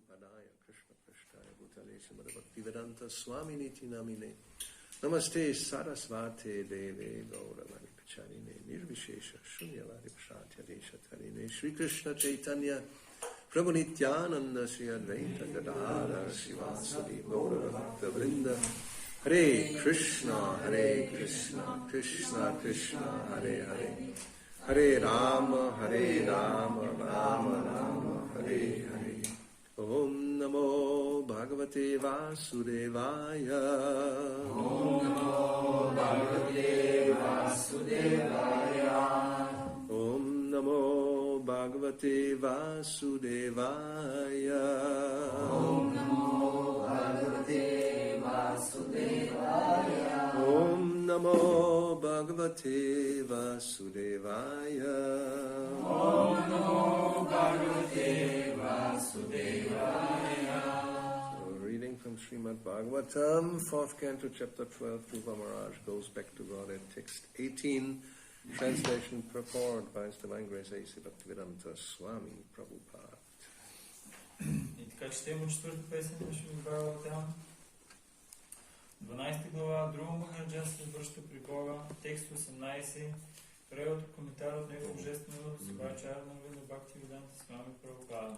Padaya Krishna Krishnaya Bhutale Srimad Bhakti-vedanta Swaminiti Namine Namaste Sarasvate Deve Gauravani Pacharine Nirvishesha Shunyavadi Prashatya Deshatarine Shri Krishna Chaitanya Prabhu Nityananda Sri Advaita Gadadhara Srivasadi Gaura Bhakta Vrinda Hare Krishna Krishna Krishna Hare Hare Hare Rama Rama Rama Hare Hare Om Namo Bhagavate Vasudevaya Om Namo Bhagavate Vasudevaya Om Namo Bhagavate Vasudevaya Om Namo Bhagavate Vasudevaya Om Namo Bhagavate Vasudevaya Om Namo Bhagavate Vasudevaya. So, reading from Srimad Bhagavatam, 4th Canto, Chapter 12, Dhruva Maharaj goes back to God at text 18, translation purport by His Divine Grace A.C. Bhakti-vedanta Swami Prabhupada. И така четем от 4-та песен на Шримад Бхагаватам. 12 глава, Друга Махараджа се връща при Бога, текст 18, превод и коментар от него божествено Сибачарна на Бхакти-йоганта Свами Прабхупада.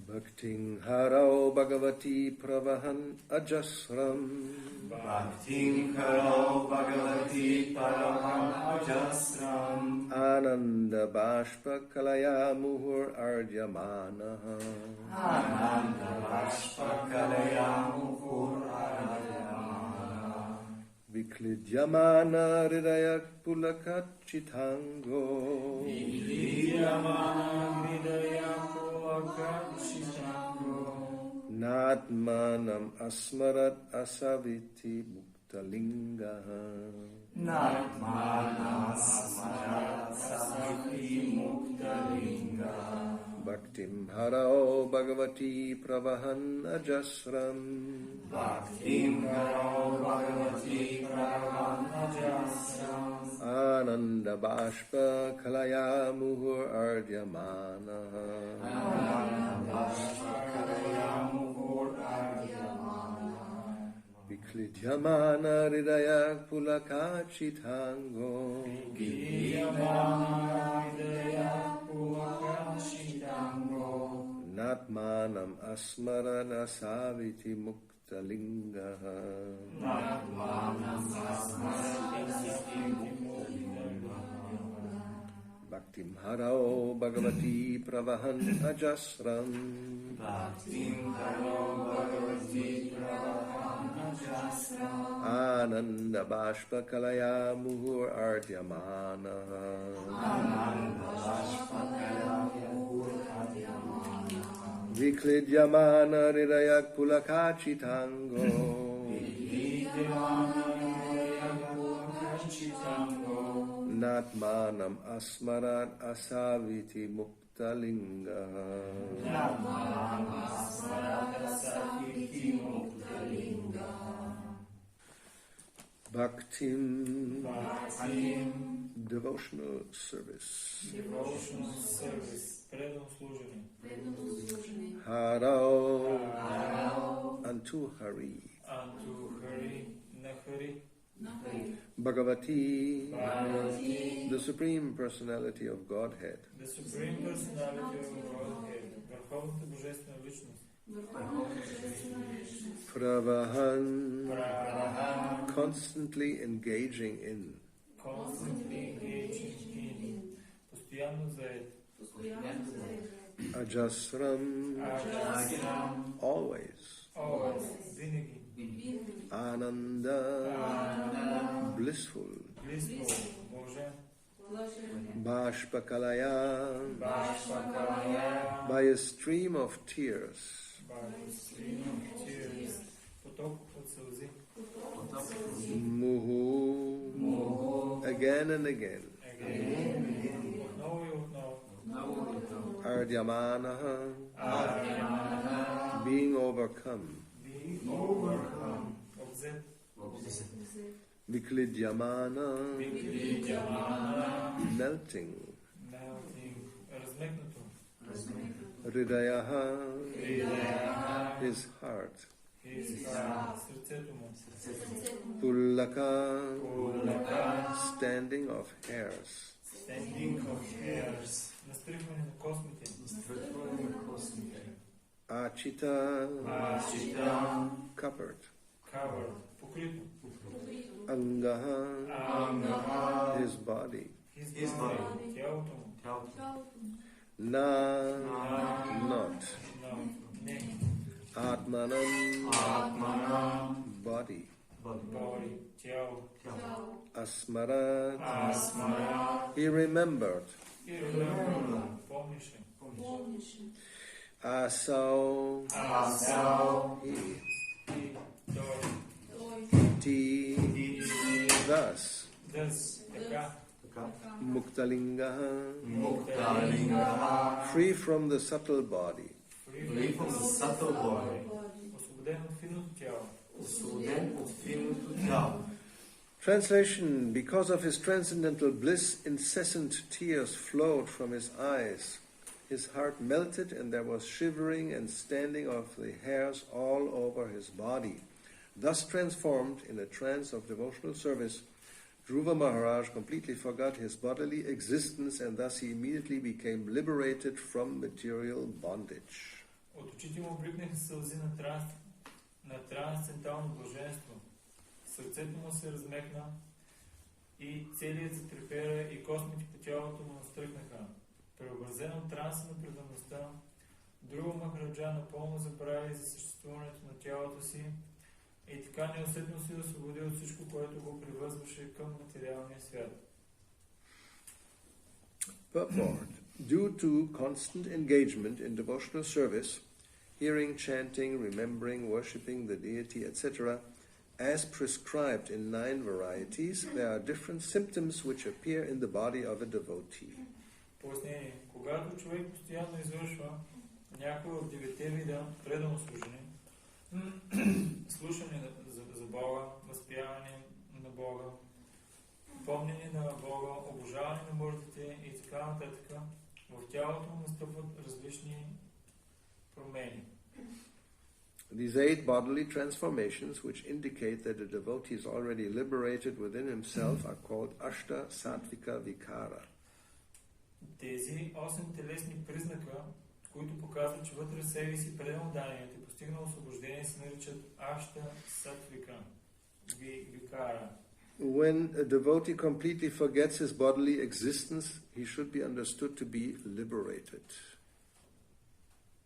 Bhakting harao bhagavati pravahan ajasram Bhakting Karo Bhagavati Paraham Ajasram Ananda bashpa kalaya muhur arjamanaha Ananda Bashpa Kalayam Pur Arayamana Viklidyamana hridayak pulakat chitango Vidiyamana Hridaya Pulaka Chitango Natmanam asmarat asaviti muktalinga Natmana Smarat Sasakti Muktalinga Bhaktim harao bhagavati pravahan ajasram Bhaktim Karo Bhagavati Pravahan Ajasram Ananda bashpa kalaya muhur ardyamana Ananda Bashpa Kalayam Pur Arayamana Viklidyamana hridayak pulakachitango Vidiyamana Hridaya Pulaka Chitango Natmanam asmarana saviti muktalinga Natmana Sasmara Bhaktim harao bhagavati pravahan ajasram Bhaktim Karo Bhagavati Pravahan Ajasram Ananda bashpa kalaya muhur ardyamana Ananda Bashpa Kalayam Pur Arayamana Viklidyamana hridayak pulakachitango Vidiyamana Hridaya Pulaka Chitango Natmanam asmarat asaviti muktalinga Natmana Smarata Sakiti Muktalinga Bhaktim, Bhaktim devotional service. Devotional service, предан служение. Harao, unto Hari. Unto Hari, на Hari, Bhagavati, Bhagavati the Supreme Personality of Godhead. the Supreme Personality of Godhead, Върховната Божествена Личност. Pravahan, Pravahan constantly engaging in. Constantly engaging in, постоянно заед. Ajasram, Ajasram always. Always, винаги. Ananda, blissful. Близко, блажен. Bhashpakalaya, Bashpa Kalayam by a stream of tears. By stream of tears, поток от сълзи. Muhu, again and again. Отново и отново. Ardyamanaha, Arjamana being overcome. Being overcome, обзет. Viklidyamana, Vidiyamana melting. Melting, размекнато. Hridayaha, Hridayaha, his heart. Сърцето му. Pullaka, Pulaka, standing of hairs. standing of hairs, Настръхване на космите. стръхване на космите. Achita, Achita, covered. Covered. Покрито. Angaha, Angaha, his body. His body. Тялото му. Na, Na, not. Не. Atmanam, Atmanam, body. Body. Тяло. Asmarat, Asmara, he remembered. И remember. Помнише. Asau, Asau, he. И той. Ti, thus. Дъс. Така. Muktalingaha, Muktalingaha, free from the subtle body. free from the subtle body, Освободен от финното тяло. освободен от финното тяло. Translation: because of his transcendental bliss, incessant tears flowed from his eyes. His heart melted, and there was shivering and standing of the hairs all over his body. Thus transformed in a trance of devotional service, Dhruva Maharaj completely forgot his bodily existence, and thus he immediately became liberated from material bondage. От очите му бликнаха сълзи на трансцендентално блаженство. Сърцето му се размекна и целият затрепера и космите по тялото му настръхнаха. Преобразен от транса на предаността, Dhruva Махараджа напълно забрави за съществуването на тялото си и така неусетно се освободи от всичко, което го привързваше към материалния свят. Purport: due to constant engagement in devotional service, hearing, chanting, remembering, worshipping the deity, etc., as prescribed in 9 varieties, there are different symptoms which appear in the body of a devotee. Пояснение. Когато човек постоянно извършва някой от 9 вида предано служение, слушане за Бога, възпяване на Бога, помнене на Бога, обожаване на мъртвите и така нататък, в тялото му настъпват различни промени. These 8 bodily transformations, which indicate that a devotee is already liberated within himself, are called Ashta Sattvika Vikara. Тези 8 телесни признака, които показват, че вътре в себе си предано данието и постигнал освобождение, се наричат Ашта Сатвика Викара. When a devotee completely forgets his bodily existence, he should be understood to be liberated.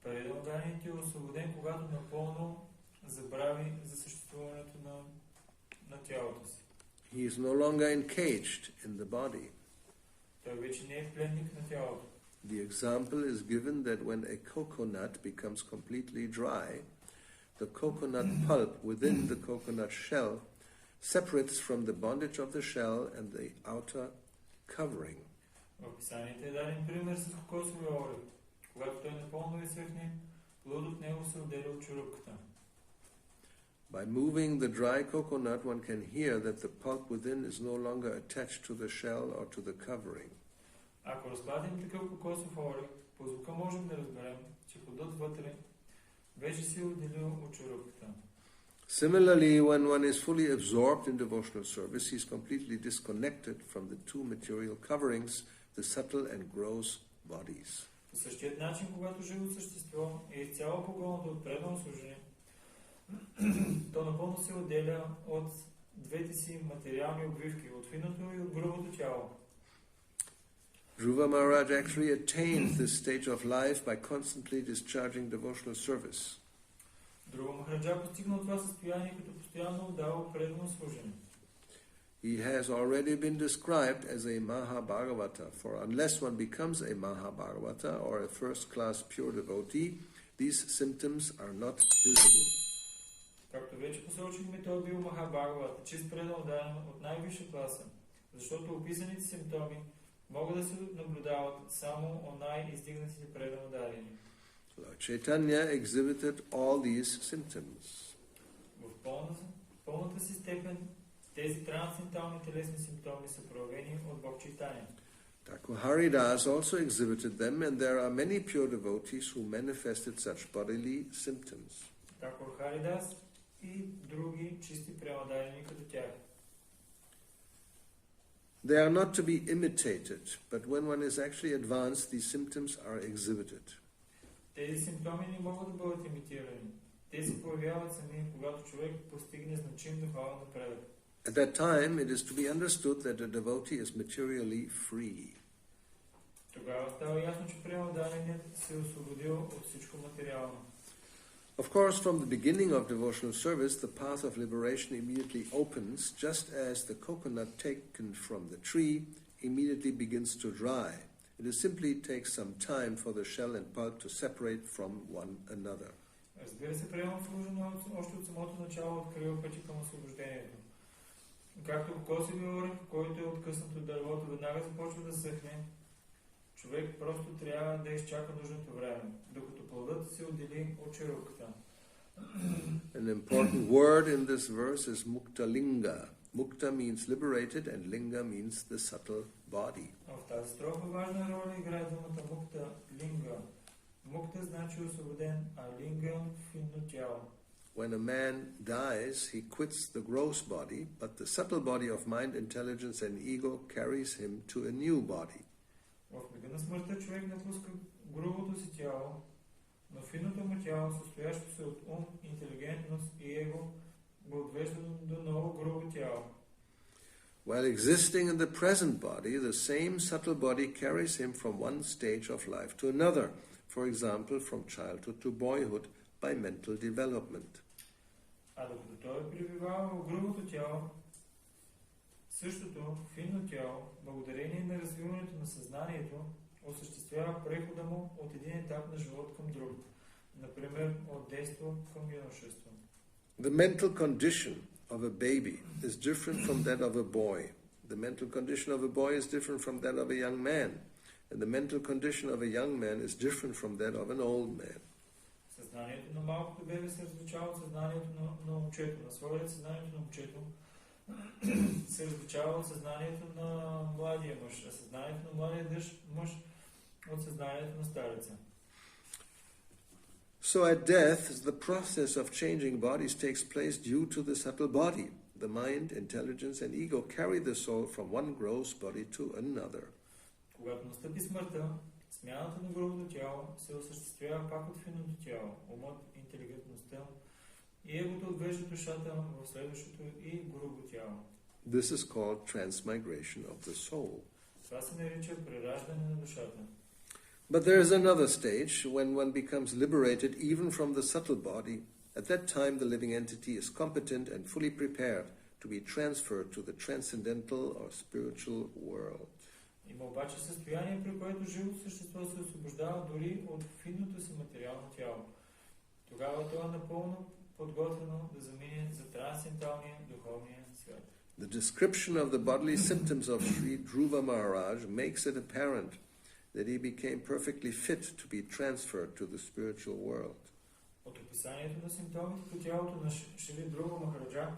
Предано данието е освободен, когато напълно забрави за съществуването на тялото си. He is no longer encaged in the body. Той вече не е пленник на тялото. The example is given that when a coconut becomes completely dry, the coconut pulp within the coconut shell separates from the bondage of the shell and the outer covering. В писанието е даден пример с кокосовия орех. Когато той напълно изсъхне, плод от него се отделя от чурупката. By moving the dry coconut, one can hear that the pulp within is no longer attached to the shell or to the covering. Ако разкладим такъв кокосов орех, по звука можем да разберем, че плодът вътре вече се е отделил от чурупката. Similarly, when one is fully absorbed in devotional service, he is completely disconnected from the 2 material coverings, the subtle and gross bodies. По същия начин, когато живо същество е изцяло погълнато от предано служение, то напълно се отделя от двете си материални обвивки, от финото и от грубото тяло. Dhruva Maharaj actually attained this stage of life by constantly discharging devotional service. Dhruva Махараджа постигнал това състояние, като постоянно отдава предано служение. He has already been described as a Mahabhagavata, for unless one becomes a Mahabhagavata or a first-class pure devotee, these symptoms are not visible. Както вече посочихме, той бил Махабхагавата, чист предал даден от най-висша класа, защото описаните симптоми могат да се наблюдават само от най-издигнатите предано дадени. Lord Chaitanya exhibited all these symptoms. В пълната си степен тези трансцендентални телесни симптоми са проявени от Бог Чайтания. Thakur Haridas also exhibited them, and there are many pure devotees who manifested such bodily symptoms. Такор Харидас и други чисти преодайни като тях. They are not to be imitated, but when one is actually advanced, these symptoms are exhibited. Тези симптоми не могат да бъдат имитирани. Те се появяват сами, когато човек постигне значим духовен напредък. At that time, it is to be understood that a devotee is materially free. Тогава става ясно, че преодайният се е освободил от всичко материално. Of course, from the beginning of devotional service, the path of liberation immediately opens, just as the coconut taken from the tree immediately begins to dry. It simply takes some time for the shell and pulp to separate from one another. Разбира се, приемам служено още от самото начало открива пъти към освобождението. Както кокосовия орех, който е откъснат от дървото, веднага започва да съхне, човек просто трябва да изчака нужното време, докато плодът се отдели от черупката. An important word in this verse is mukta linga. Mukta means liberated and linga means the subtle body. В тази строфа важна роля играе думата мукта линга. Мукта значи освободен, а линга финно тяло. When a man dies, he quits the gross body, but the subtle body of mind, intelligence and ego carries him to a new body. В мига на смъртта човек напуска грубото си тяло, но финното му тяло, състоящо се от ум, интелигентност и его, го отвежда до ново грубо тяло. While existing in the present body, the same subtle body carries him from one stage of life to another, for example, from childhood to boyhood, by mental development. А докато той пребивава в грубото тяло, същото финно тяло, благодарение на развиването на съзнанието, осъществява прехода му от един етап на живот към друг, например от детство към юношество. The mental condition of a baby is different from that of a boy. The mental condition of a boy is different from that of a young man. And the mental condition of a young man is different from that of an old man. Съзнанието на малкото бебе се различава от съзнанието на момчето. На своя ред съзнанието на момчето се различава от съзнанието на младия мъж, а съзнанието на младия мъж от съзнанието на стареца. So at death, the process of changing bodies takes place due to the subtle body. The mind, intelligence and ego carry the soul from one gross body to another. Когато настъпи смъртта, смяната на грубото тяло се осъществява пак от финното тяло, умът, интелигентността и егото отвежда душата в следващото и грубо тяло. This is called transmigration of the soul. Това се нарича прераждане на душата. But there is another stage when one becomes liberated even from the subtle body. At that time, the living entity is competent and fully prepared to be transferred to the transcendental or spiritual world. Има обаче състояние, при което живото същество се освобождава дори от финното си материално тяло. Тогава то е напълно подготвено да замине за трансценденталния духовния свят. The description of the bodily symptoms of Sri Dhruva Maharaj makes it apparent that he became perfectly fit to be transferred to the spiritual world. От описанието на симптомите по тялото на Шри Друва Махараджа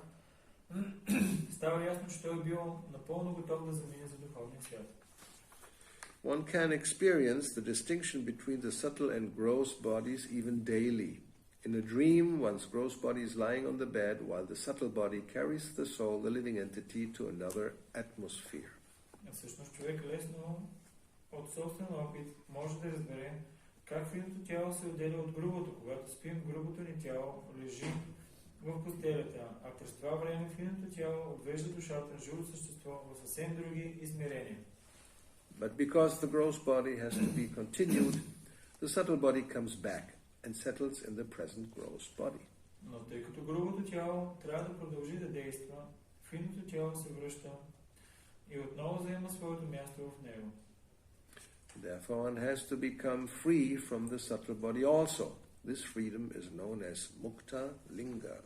става ясно, че той е бил напълно готов да замине за духовния свят. One can experience the distinction between the subtle and gross bodies even daily. In a dream, one's gross body is lying on the bed while the subtle body carries the soul, the living entity, to another atmosphere. Всъщност човек лесно от собствен опит може да разбере как финното тяло се отделя от грубото. Когато спим, грубото ни тяло лежи в постелята, а през това време финното тяло отвежда душата, живото същество, в съвсем други измерения. But because the gross body has to be continued, the subtle body comes back and settles in the present gross body. Но тъй като грубото тяло трябва да продължи да действа, финното тяло се връща и отново заема своето място в него. Therefore, one has to become free from the subtle body also. This freedom is known as mukta linga.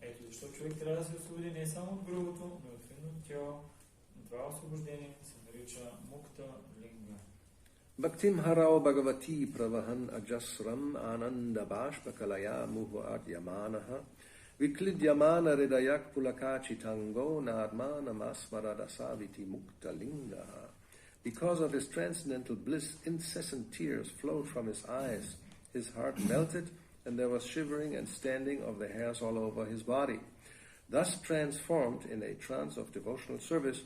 Ето защо човек трябва да се освободи не само от грубото, но и от финното тяло. Това освобождение се нарича мукта линга. Bhaktim harao bhagavati pravahan ajasram ananda bashpakalaya muhuat yamanaha viklidyamana ridayak pulakachitango nadmana masmaradasaviti mukta linga. Because of his transcendental bliss, incessant tears flowed from his eyes. His heart melted, and there was shivering and standing of the hairs all over his body. Thus transformed in a trance of devotional service,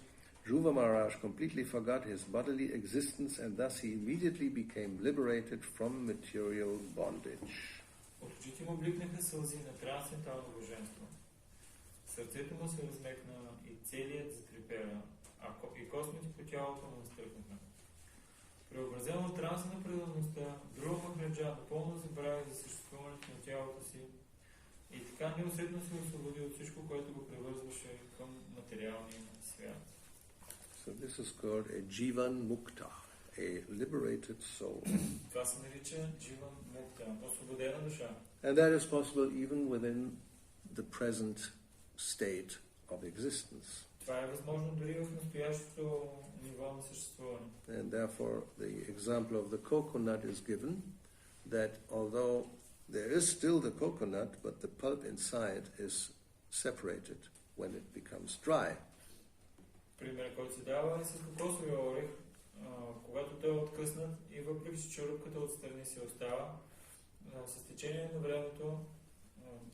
Dhruva Maharaj completely forgot his bodily existence, and thus he immediately became liberated from material bondage. От очите му бликнаха сълзи на трансцендентално блаженство. Сърцето му се размекна и целият затрепера, и костните по тялото му настръхнаха. Преобразен от транса на преданността, Dhruva Maharaj напълно забрави за съществуването на тялото си и така неусетно се освободи от всичко, което го превързваше към материалния свят. So this is called a Jivan Mukta, a liberated soul. Това се нарича Jivan Mukta, освободена душа. And that is possible even within the present state of existence. Това е възможно дори в настоящото ниво на съществуване. And therefore the example of the coconut is given, that although there is still the coconut, but the pulp inside is separated when it becomes dry. Пример, който се дава е с кокосовия орех, когато той е откъснат и въпреки че черупката отстрани се остава, с течение на времето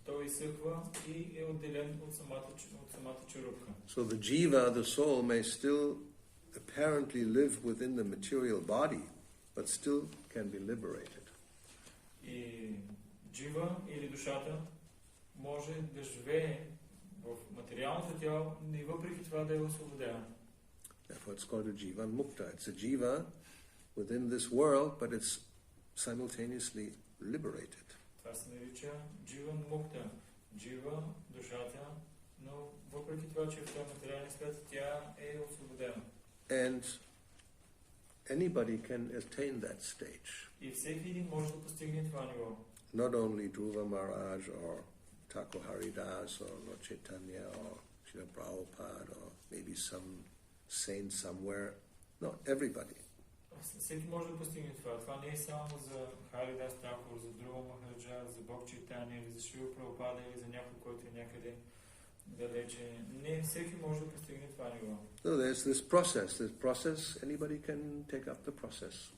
той изсъхва и е отделен от самата черупка. So the jiva, the soul, may still apparently live within the material body, but still can be liberated. И джива или душата може да живее в материалното тяло и въпреки това да е освободена. Therefore it's called a jiva mukta. It's a jiva within this world, but it's simultaneously liberated. Това се нарича джива мукта. Джива, душата, но въпреки това, че в този материален свят тя е освободена. And anybody can attain that stage. И всеки един може да постигне това ниво. Not only Dhruva Maharaj or Thakur Haridas or Lord Chaitanya or Srila Prabhupada or maybe some saint somewhere. No, everybody. Всеки може да постигне това. Това не е само за Харидас Такур, за Dhruva Maharaj, за Бог Чайтания или за Шрила Прабхупада или за някой, който е някъде далече. Не всеки може да постигне това ниво. So there's this process, anybody can take up the process.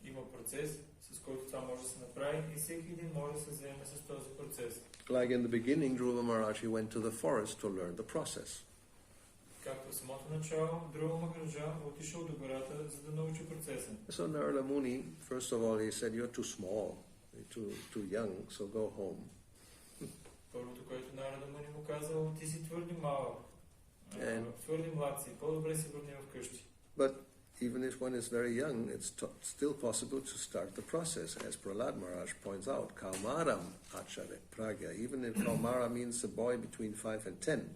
Има процес, с който това може да се направи и всеки един може да се заеме с този процес. Like in the beginning, Dhruva Maharaj, he went to the forest to learn the process. Както в самото начало, Dhruva Maharaj отишъл до гората, за да научи процеса. So Narada Muni, first of all, he said, you're too small, you're too young, so go home. Първото, което Нарада Муни му казал, ти си твърде малък, твърде млад си, по-добре се върни вкъщи. But even if one is very young, it's still possible to start the process, as Prahlad Maharaj points out, Kaumaram Acharya Pragya, even if Kaumara means a boy between 5 and 10,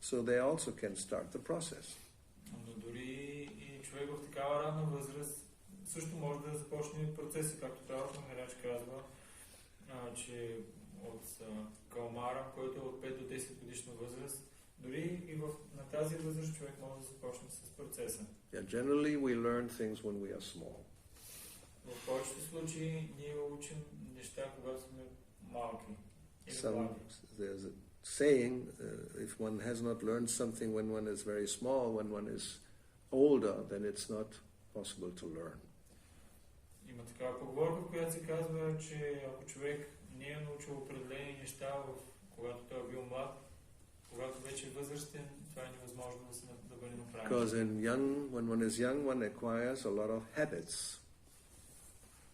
so they also can start the process. Но дори и човек в такава ранна възраст също може да започне процеси, както Праhlad Maharaj казва, че от Каумара, който е от 5 до 10 годишна възраст, дори и на тази възраст човек може да започне с процеса. Yeah, generally we learn things when we are small. В повечето случаи ние учим неща, когато сме малки. There's a saying, if one has not learned something when one is very small, when one is older, then it's not possible to learn. Има такава поговорка, която се казва, че ако човек не е научил определени неща, когато той е бил млад, когато вече е възрастен, това е невъзможно да бъде направено. Because when one is young, one acquires a lot of habits.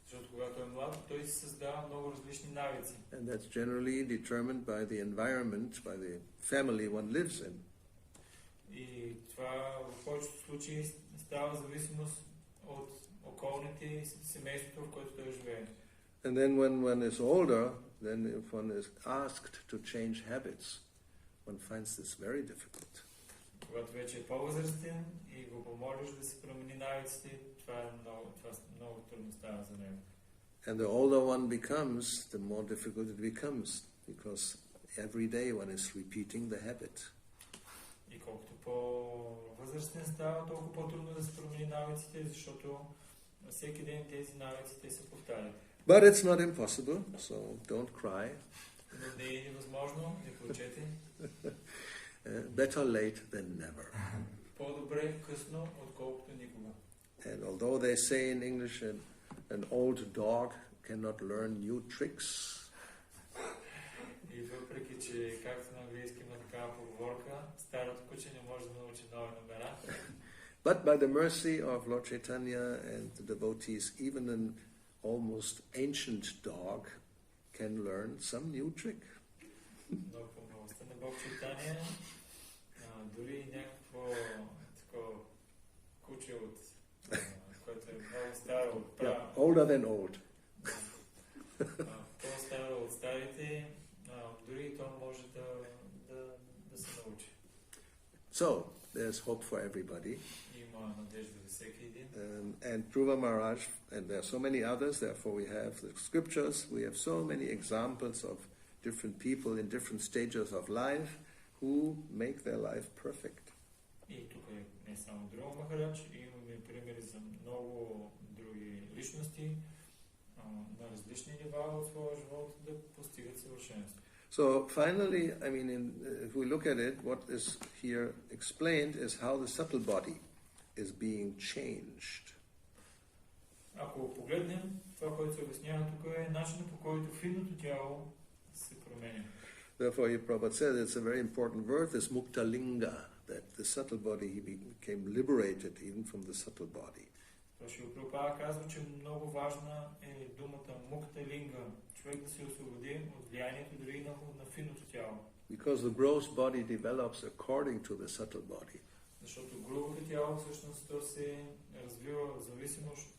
Защото когато е млад, той се създава много различни навици. And that's generally determined by the environment, by the family one lives in. И това в повечето случаи става зависимост от околните и семейството, в което той живее. And then when one is older, then if one is asked to change habits, one finds this very difficult. Когато вече е по-възрастен и го помолиш да се промени навиците, това много трудно става за него. And the older one becomes, the more difficult it becomes, because every day one is repeating the habit. И колкото по-възрастен става, толкова по-трудно да се промени навиците, защото всеки ден тези навици те се повтарят. But it's not impossible, so don't cry. Но не е невъзможно, не плачете. Better late than never. По-добре късно, отколкото никога. And although they say in English an old dog cannot learn new tricks, И въпреки, че както на английски има такава поговорка, старото куче не може да научи нови номера. but by the mercy of Lord Chaitanya and the devotees, even an almost ancient dog can learn some new trick. Но по милостта на Бог Чайтания, дори някакво такова куче от което е много старо от Yeah, older than old. по-старо от старите, дори и то може да се научи. So, there's hope for everybody. Има надежда за всеки един. And Dhruva Maharaj, and there are so many others, therefore we have the scriptures, we have so many examples of different people in different stages of life who make their life perfect. И тук е не само Dhruva Maharaj, имаме примери за много други личности на различни нива от своя живот да постигат съвършенство. So finally, I mean, if we look at it, what is here explained is how the subtle body is being changed. Ако погледнем това, което се обяснява тук е начинът, по който финното тяло се променя. Therefore, Prabhupada said it's a very important word, this mukta linga, that the subtle body, he became liberated even from the subtle body. Шрила Прабхупада казва, че много важна е думата мукта линга, човек да се освободи от влиянието дори на финното тяло. Because the gross body develops according to the subtle body. Защото грубото тяло всъщност то се развива в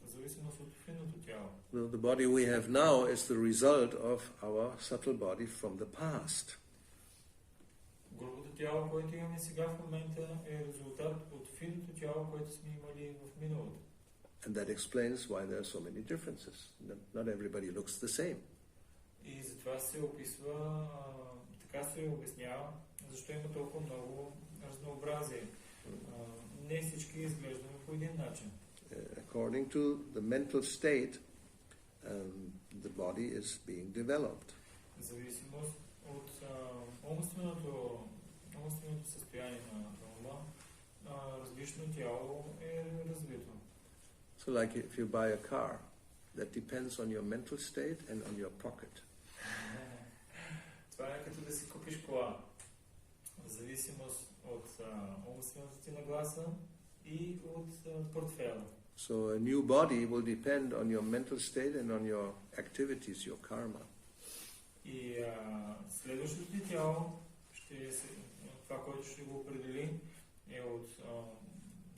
зависимост от финното тяло. The body we have now is the result of our subtle body from the past. Грубото тяло, което имаме сега в момента, е резултат от финното тяло, което сме имали в миналото. And that explains why there are so many differences. Not everybody looks the same. И затова се описва, така се обяснява, защо има толкова много разнообразие. Не всички изглеждаме по един начин. According to the mental state, the body is being developed. В зависимост от умственото състояние на ума, различно тяло е развито. So like if you buy a car, that depends on your mental state and on your pocket. Това е като да си купиш кола. В зависимост от умствената ти нагласа и от портфела. So a new body will depend on your mental state and on your activities, your karma. И следващото ти тяло, това, което ще го определи, е от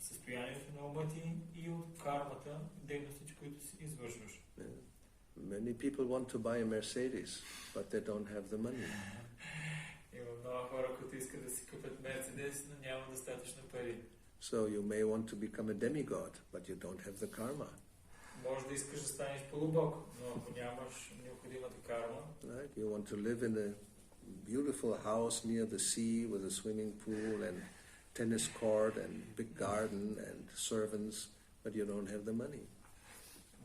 състоянието на ума ти и от кармата, дейностите, които си извършваш. Many people want to buy a Mercedes, but they don't have the money. Има много хора, които искат да си купят Мерцедес, но няма достатъчно пари. So you may want to become a demigod, but you don't have the karma. Може да искаш да станеш полубог, но ако нямаш необходимата карма, Right? You want to live in a beautiful house near the sea with a swimming pool and tennis court and big garden and servants, but you don't have the money.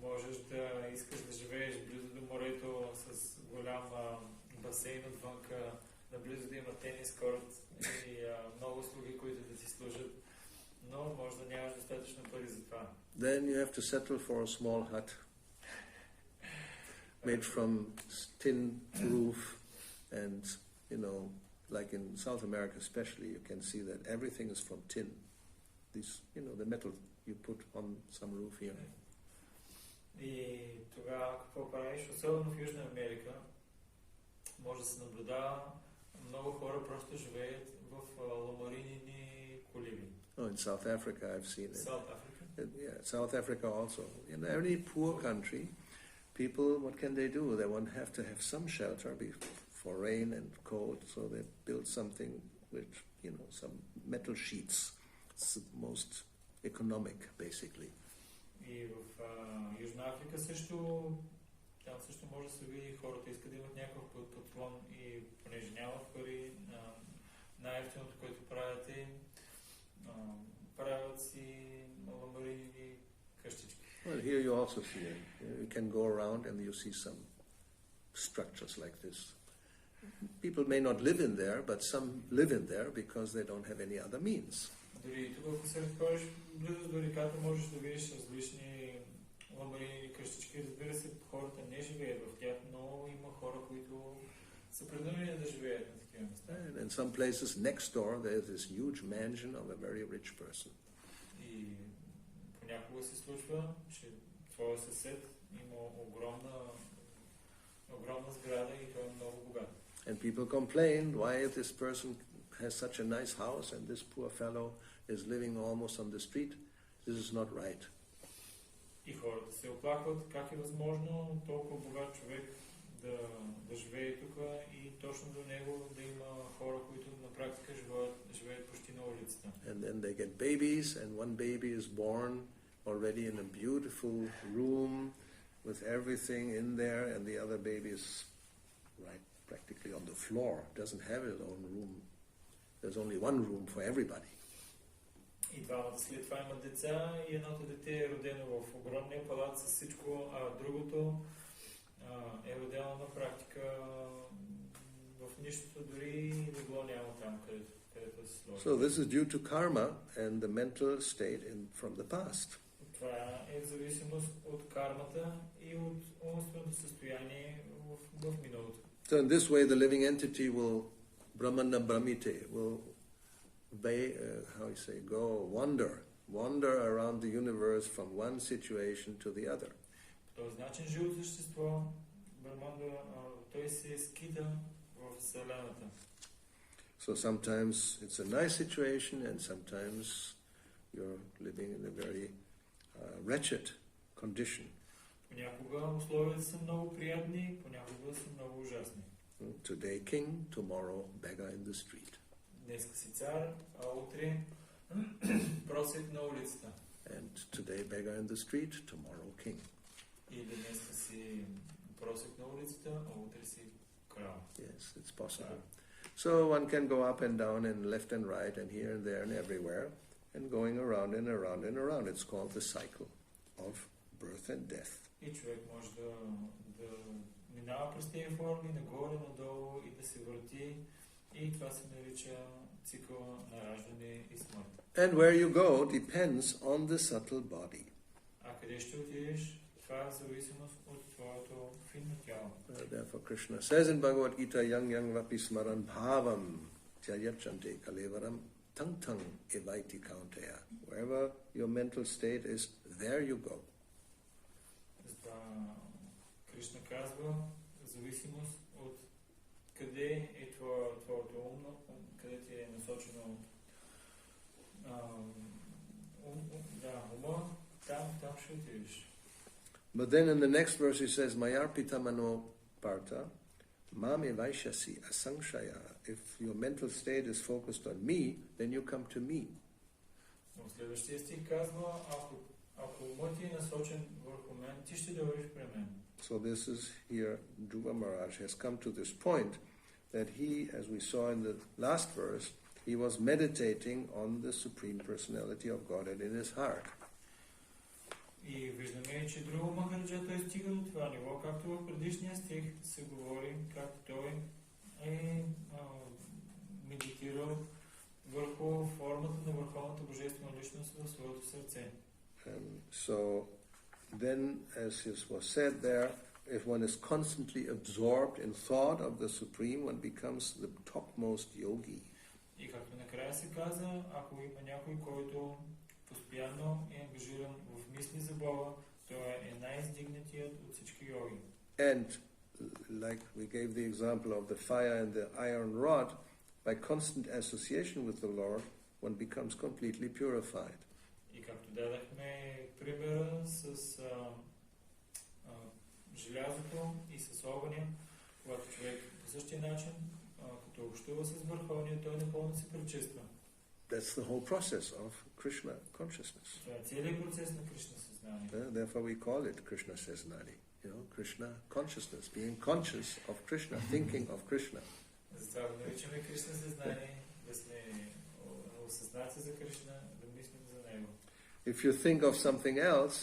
можеш да искаш да живееш близо до морето с голям басейн отвънка, наблизо да има тенис корт и много услуги, които да ти служат, но може да нямаш достатъчно пари за това. Then you have to settle for a small hut made from tin roof, and like in South America especially, you can see that everything is from tin. These, the metal you put on some roof here. И тогава какво правиш? Особено в Южна Америка може да се наблюдава, много хора просто живеят в ламаринени колиби. Oh, in South Africa I've seen it. South Africa? Yeah, South Africa also. In any poor country, people, what can they do? They won't have to have some shelter for rain and cold, so they build something with, some metal sheets. It's the most economic, basically. И в Южна Африка също, там също може да се види, хората искат да имат някакъв подслон и понеже нямат пари, най-ефтиното, което правят е правят си ламаринени къщички. Well, here you also see it. You can go around and you see some structures like this. People may not live in there, but some live in there because they don't have any other means. Дори тук, ако се разходиш близо до реката, можеш да видиш различни ламбарини къщички. Разбира се, хората не живеят в тях, но има хора, които са принудени да живеят на такива места. And in some places next door there is this huge mansion of a very rich person. И понякога се случва, че твоя съсед има огромна сграда и той е много богат. And people complain why this person has such a nice house and this poor fellow is living almost on the street. This is not right. И хората се оплакват как е възможно толкова богат човек да живее тук и точно до него да има хора, които на практика живеят почти на улицата. And then they get babies and one baby is born already in a beautiful room with everything in there and the other baby is right practically on the floor, doesn't have his own room. There's only one room for everybody. И двамата след това имат деца и едното дете е родено в огромния палат с всичко, а другото е родено на практика в нищото, дори легло няма там, където се сложи. So this is due to karma and the mental state from the past. Това е в зависимост от кармата и от умственото състояние в миналото. So in this way the living entity will brahmana brahmite, will wander around the universe from one situation to the other. По този начин живото същество, Браманда, той се скита в Вселената. So sometimes it's a nice situation and sometimes you're living in a very wretched condition. Понякога условията са много приятни, понякога са много ужасни. Today king, tomorrow beggar in the street. Днеска си цар, а утре просек на улицата. And today beggar in the street, tomorrow king. Или днеска си просек на улицата, а утре си крал. Yes, it's possible. So one can go up and down and left and right and here and there and everywhere and going around and around and around. It's called the cycle of birth and death. И човек може да минава през тези форми, нагоре, надолу и да се върти. И това се нарича цикъл на раждане и смърт. And where you go depends on the subtle body. А къде ще отидеш, това е в зависимост от твоето финно тяло. Therefore Krishna says in Bhagavad Gita, yang yang vapi smaran bhavam tyayachante kalevaram tang tang evaiti kaunteya. Wherever your mental state is, there you go. Кришна казва, в зависимост от къде е твоето умно, къде ти е насочено ума, там ще отидеш. But then in the next verse he says, Mayarpita mano partha, mam evaishasi asangshaya. If your mental state is focused on me, then you come to me. Но следващия стих казва, ако умът ти е насочен върху мен, ти ще дойдеш при мен. So this is here, Dhruva Maharaj has come to this point that he, as we saw in the last verse, he was meditating on the Supreme Personality of Godhead in his heart. И виждаме, че Друга Махараджа той стига до това ниво, както в предишния стих се говори, както той е медитирал върху формата на върховната божествена личност в своето сърце. So then, as was said there, if one is constantly absorbed in thought of the Supreme, one becomes the topmost yogi. И както накрая се каза, ако има някой, който постоянно е ангажиран в мисли за Бога, той е най-издигнатият от всички йоги. And like we gave the example of the fire and the iron rod, by constant association with the Lord, one becomes completely purified. И както дадахме примера с желязото и с огъня, когато човек по същия начин, като общува с Върховния, той напълно се пречиства. That's the whole process of Krishna consciousness. Това е целият процес на Кришна съзнание. Therefore we call it Krishna Seznani. Krishna consciousness, being conscious of Krishna, thinking of Krishna. Затова го наричаме Кришна съзнание, да сме осъзнати за Кришна, да мислим за него. If you think of something else,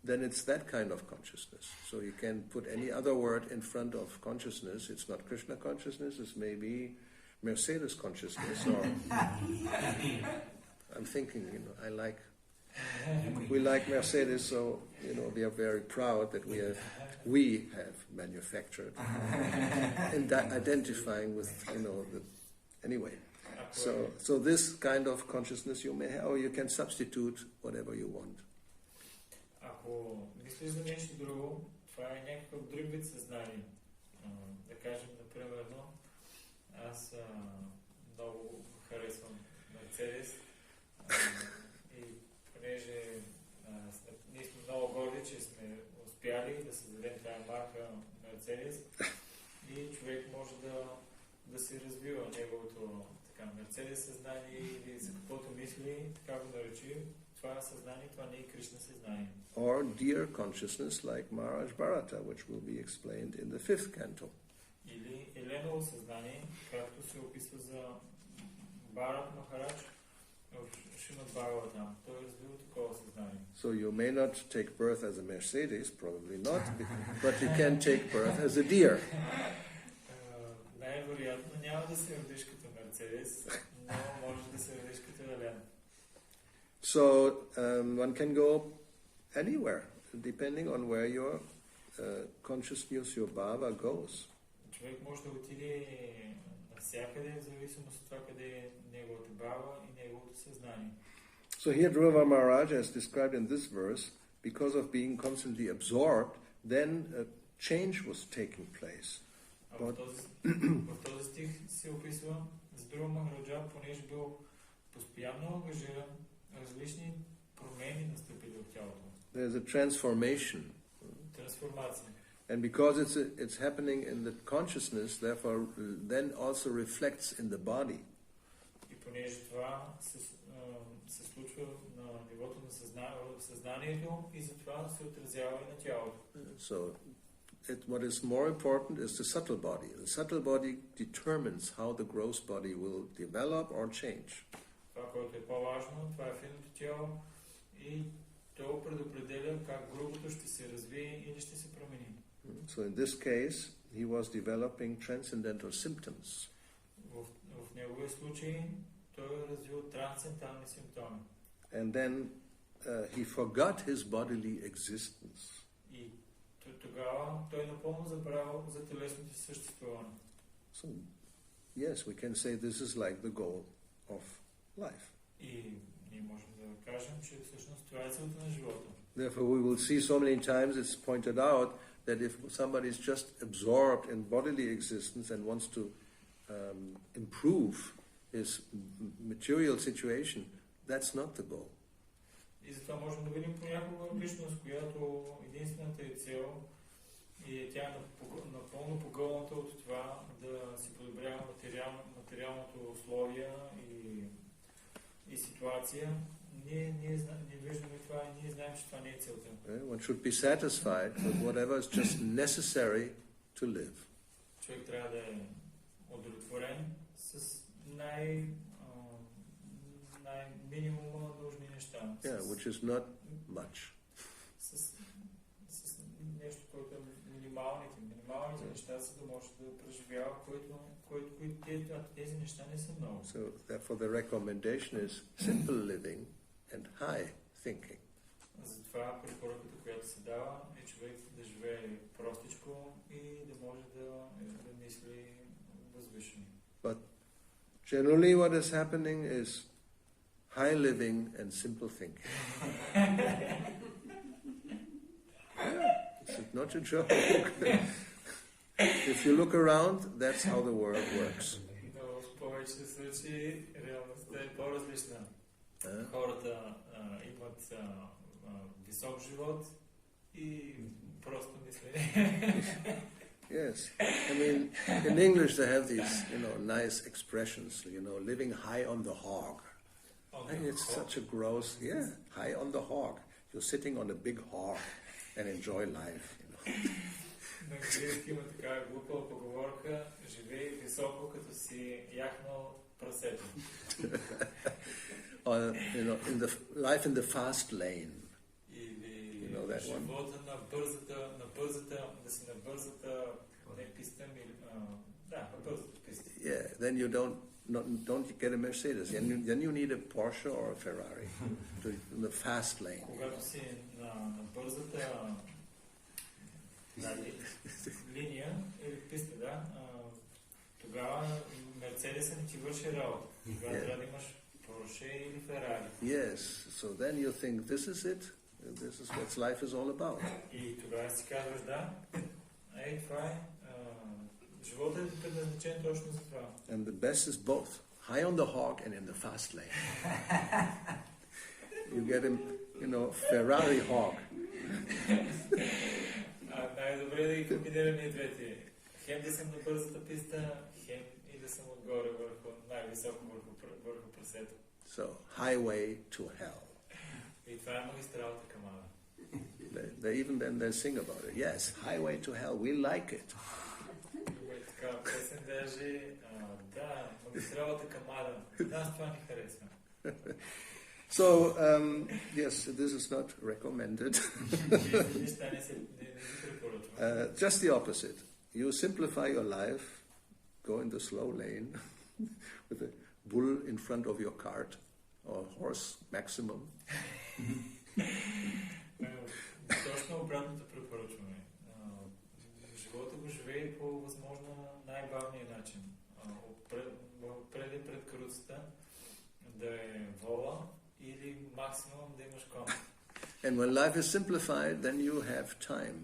then it's that kind of consciousness. So you can put any other word in front of consciousness. It's not Krishna consciousness, it's maybe Mercedes consciousness or I'm thinking, we like Mercedes, so we are very proud that we have manufactured and identifying with anyway. So this kind of consciousness you may have, or you can substitute whatever you want. Ако мислиш за нещо друго, това е някакъв друг вид съзнание. Да кажем, например, аз много харесвам Мерцедес и понеже ние сме много горди, че сме успяли да създадем тази марка Мерцедес и човек може да се развива неговото Мерцедес съзнание или за каквото мисли, така го наречи. Това съзнание, това не е Кришна съзнание. Or dear consciousness like Maharaj Bharata, which will be explained in the 5th canto. Или Еленово съзнание, както се описва за Бхарат Махарадж в Шримад Бхагаватам. Той е развил такова съзнание. So you may not take birth as a Mercedes, probably not, but you can take birth as a deer. Най-вероятно няма да се родиш като Мерцедес, но може да се родиш като Елен. So one can go anywhere, depending on where your consciousness, your bhava goes. Човек може да отиде навсякъде, в зависимост от това къде е неговата бава и неговото съзнание. So here Dhruva Maharaj, as described in this verse, because of being constantly absorbed, then a change was taking place. В този стих се описва с Dhruva Maharaj, понеже бил постоянно ангажиран, различни промени настъпили в тялото. There's a transformation. Трансформация. And because it's happening in the consciousness, therefore then also reflects in the body. И понеже това се случва на нивото на съзнанието и затова се отразява и на тялото. So what is more important is the subtle body. The subtle body determines how the gross body will develop or change. Това, което е по-важно, това е финното тяло и то предопределя как грубото ще се развие или ще се промени. So in this case, he was developing transcendental symptoms. В неговия случай той е развил трансцендентални симптоми. And then he forgot his bodily existence. И тогава той напълно забравил за телесното си съществуване. So yes, we can say this is like the goal of life. И ние можем да кажем, че всъщност това е целта на живота. Therefore, we will see so many times it's pointed out that if somebody is just absorbed in bodily existence and wants to improve his material situation, that's not the goal. И затова можем да видим понякога личност, която единствената е цел и тя е напълно погълната от това да си подобрява материалното условие и ситуация. Ние виждаме това и ние знаем, че това не е целта. One should be satisfied with whatever is just necessary to live. Човек трябва да е удовлетворен с най-минимума нужни неща. Yeah, which is not much. С нещо, което е минималните неща, за да може да преживява, тези неща не са много. So therefore the recommendation is simple living and high thinking. Затова препоръката, която се дава, е човек да живее простичко и да може да мисли възвишено. But generally what is happening is high living and simple thinking. Yeah, it's not a joke. If you look around, that's how the world works. Но в повечето случаи реалността е по-различна. Хората имат висок живот и просто мислене. Yes, I mean, in English they have these, nice expressions, living high on the hog. It's such a gross, high on the hog. You're sitting on a big hog and enjoy life, На английски има такава глупава поговорка, живей високо, като си яхнал прасето. Or, in the life in the fast lane. Или that one. живота на бързата, да си на бързата, не писта, на бързата писта. Yeah, then you don't don't get a Mercedes. Then you need a Porsche or a Ferrari in the fast lane. Когато си на бързата линия или писта, да, тогава Мерцедеса не ти върши работа. Тогава трябва да имаш Порше или Ферари. Yes, so then you think, this is it? This is what life is all about. И тогава си казваш, да, това е. Живота е предназначен точно за това. And the best is both. High on the hog and in the fast lane. You get him, Ferrari hog. Най-добре да ги комбинираме и двете. Хем да съм на бързата писта, хем и да съм отгоре най-високо върху прасето. So, highway to hell. И това е магистралата към ада. They sing about it. Yes, highway to hell. We like it. Така песен даже, да, магистралата към ада. Нас това ни харесва. So, yes, this is not recommended. Just the opposite. You simplify your life, go in the slow lane with a bull in front of your cart, or horse maximum. Точно обратното препоръчваме. Живота го живее по възможно най-бавния начин. Пред каруцата да е вола или максимум да имаш кон. And when life is simplified, then you have time.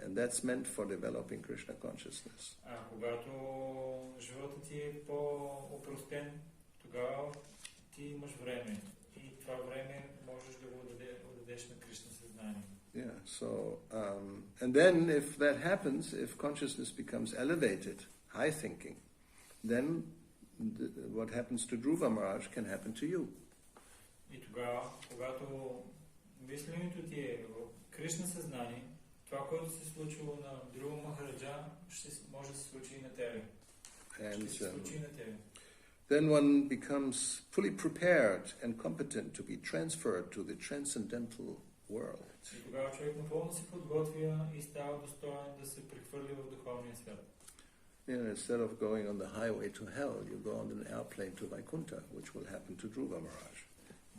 And that's meant for developing Krishna consciousness. Когато животът ти е по-опростен, тогава ти имаш време. И това време можеш да го отдадеш на Кришна съзнание. Yeah, so, and then if that happens, if consciousness becomes elevated, high thinking, then what happens to Dhruva Maharaj can happen to you. И тогава, когато мисленето ти е в Кришна съзнание, това, което се случило на Dhruva Махараджа, може да се случи и на тебе. Then one becomes fully prepared and competent to be transferred to the transcendental world. И тогава човек напълно се подготвя и става достоен да се прехвърли в духовния свят. Instead of going on the highway to hell, you go on an airplane to Vaikuntha, which will happen to Dhruva Maharaj.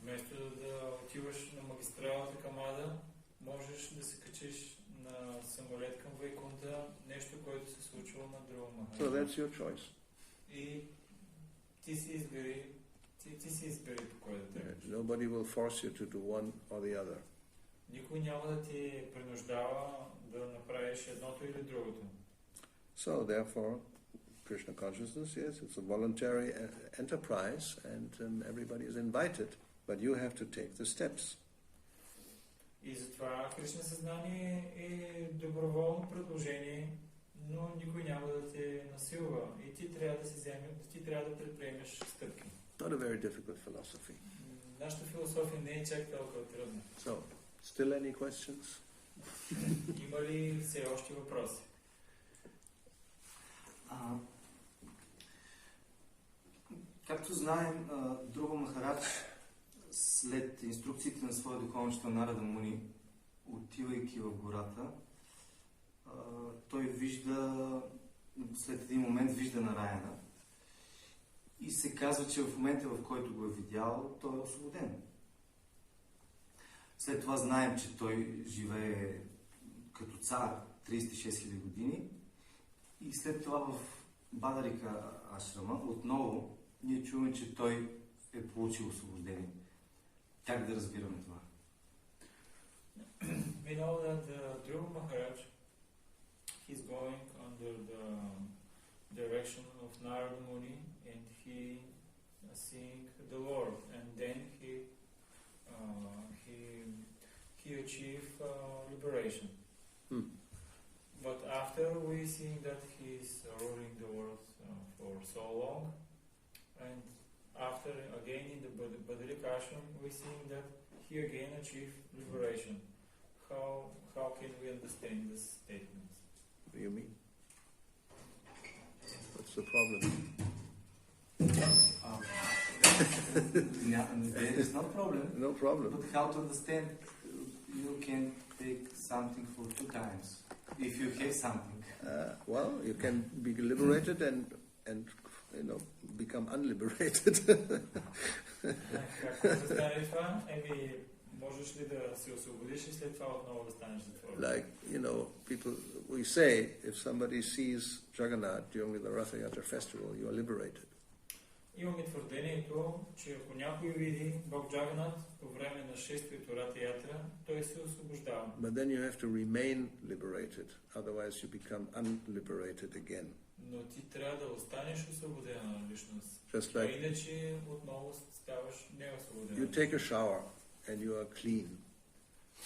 Вместо да отиваш на магистралата към Ада, можеш да се качиш на самолет към Вайкунта, нещо, което се случва на Dhruva Maharaj. So that's your choice. И ти си избери по кой да тръгнеш. Nobody will force you to do one or the other. Никой няма да ти принуждава да направиш едното или другото. So therefore, Krishna consciousness, yes, it's a voluntary enterprise, and everybody is invited, but you have to take the steps. И затова Кришна съзнание е доброволно предложение, но никой няма да те насилва. И ти трябва да предприемеш стъпки. Not a very difficult philosophy. Нашата философия не е чак толкова трудна. So, still any questions? Има ли все още въпроси? Както знаем, Dhruva Махарадж след инструкциите на своя духовничество Нарада Муни, отивайки в гората, той вижда, след един момент вижда Нараяна и се казва, че в момента, в който го е видял, той е освободен. След това знаем, че той живее като цар 36 000 години и след това в Бадарика Ашрама отново ние чуваме, че той е получил освобождение. Как да разбираме това? We know that Dhruva Maharaj, he's going under the direction of Narada Muni and he seeing the Lord, and then he achieved liberation. But after we see that he's ruling the world for so long, and after again in the Badarik Ashram we see that he again achieved liberation. How can we understand this statement? What do you mean? What's the problem? There is no problem. No problem. But how to understand? You can take something for 2 times if you have something. Well, you can be liberated and become unliberated. Как да стане това? Можеш ли да се освободиш и след това отново да станеш затворен? Like, we say, if somebody sees Jagannath during the Ratha Yatra festival, you are liberated. Имаме твърдението, че ако някой види Бог Джаганат по време на шествието Рата Ятра, той се освобождава. But then you have to remain liberated, otherwise you become unliberated again. Но ти трябва да останеш освободена личност. Just like иначе отново ставаш неосвободена. you take a shower and you are clean.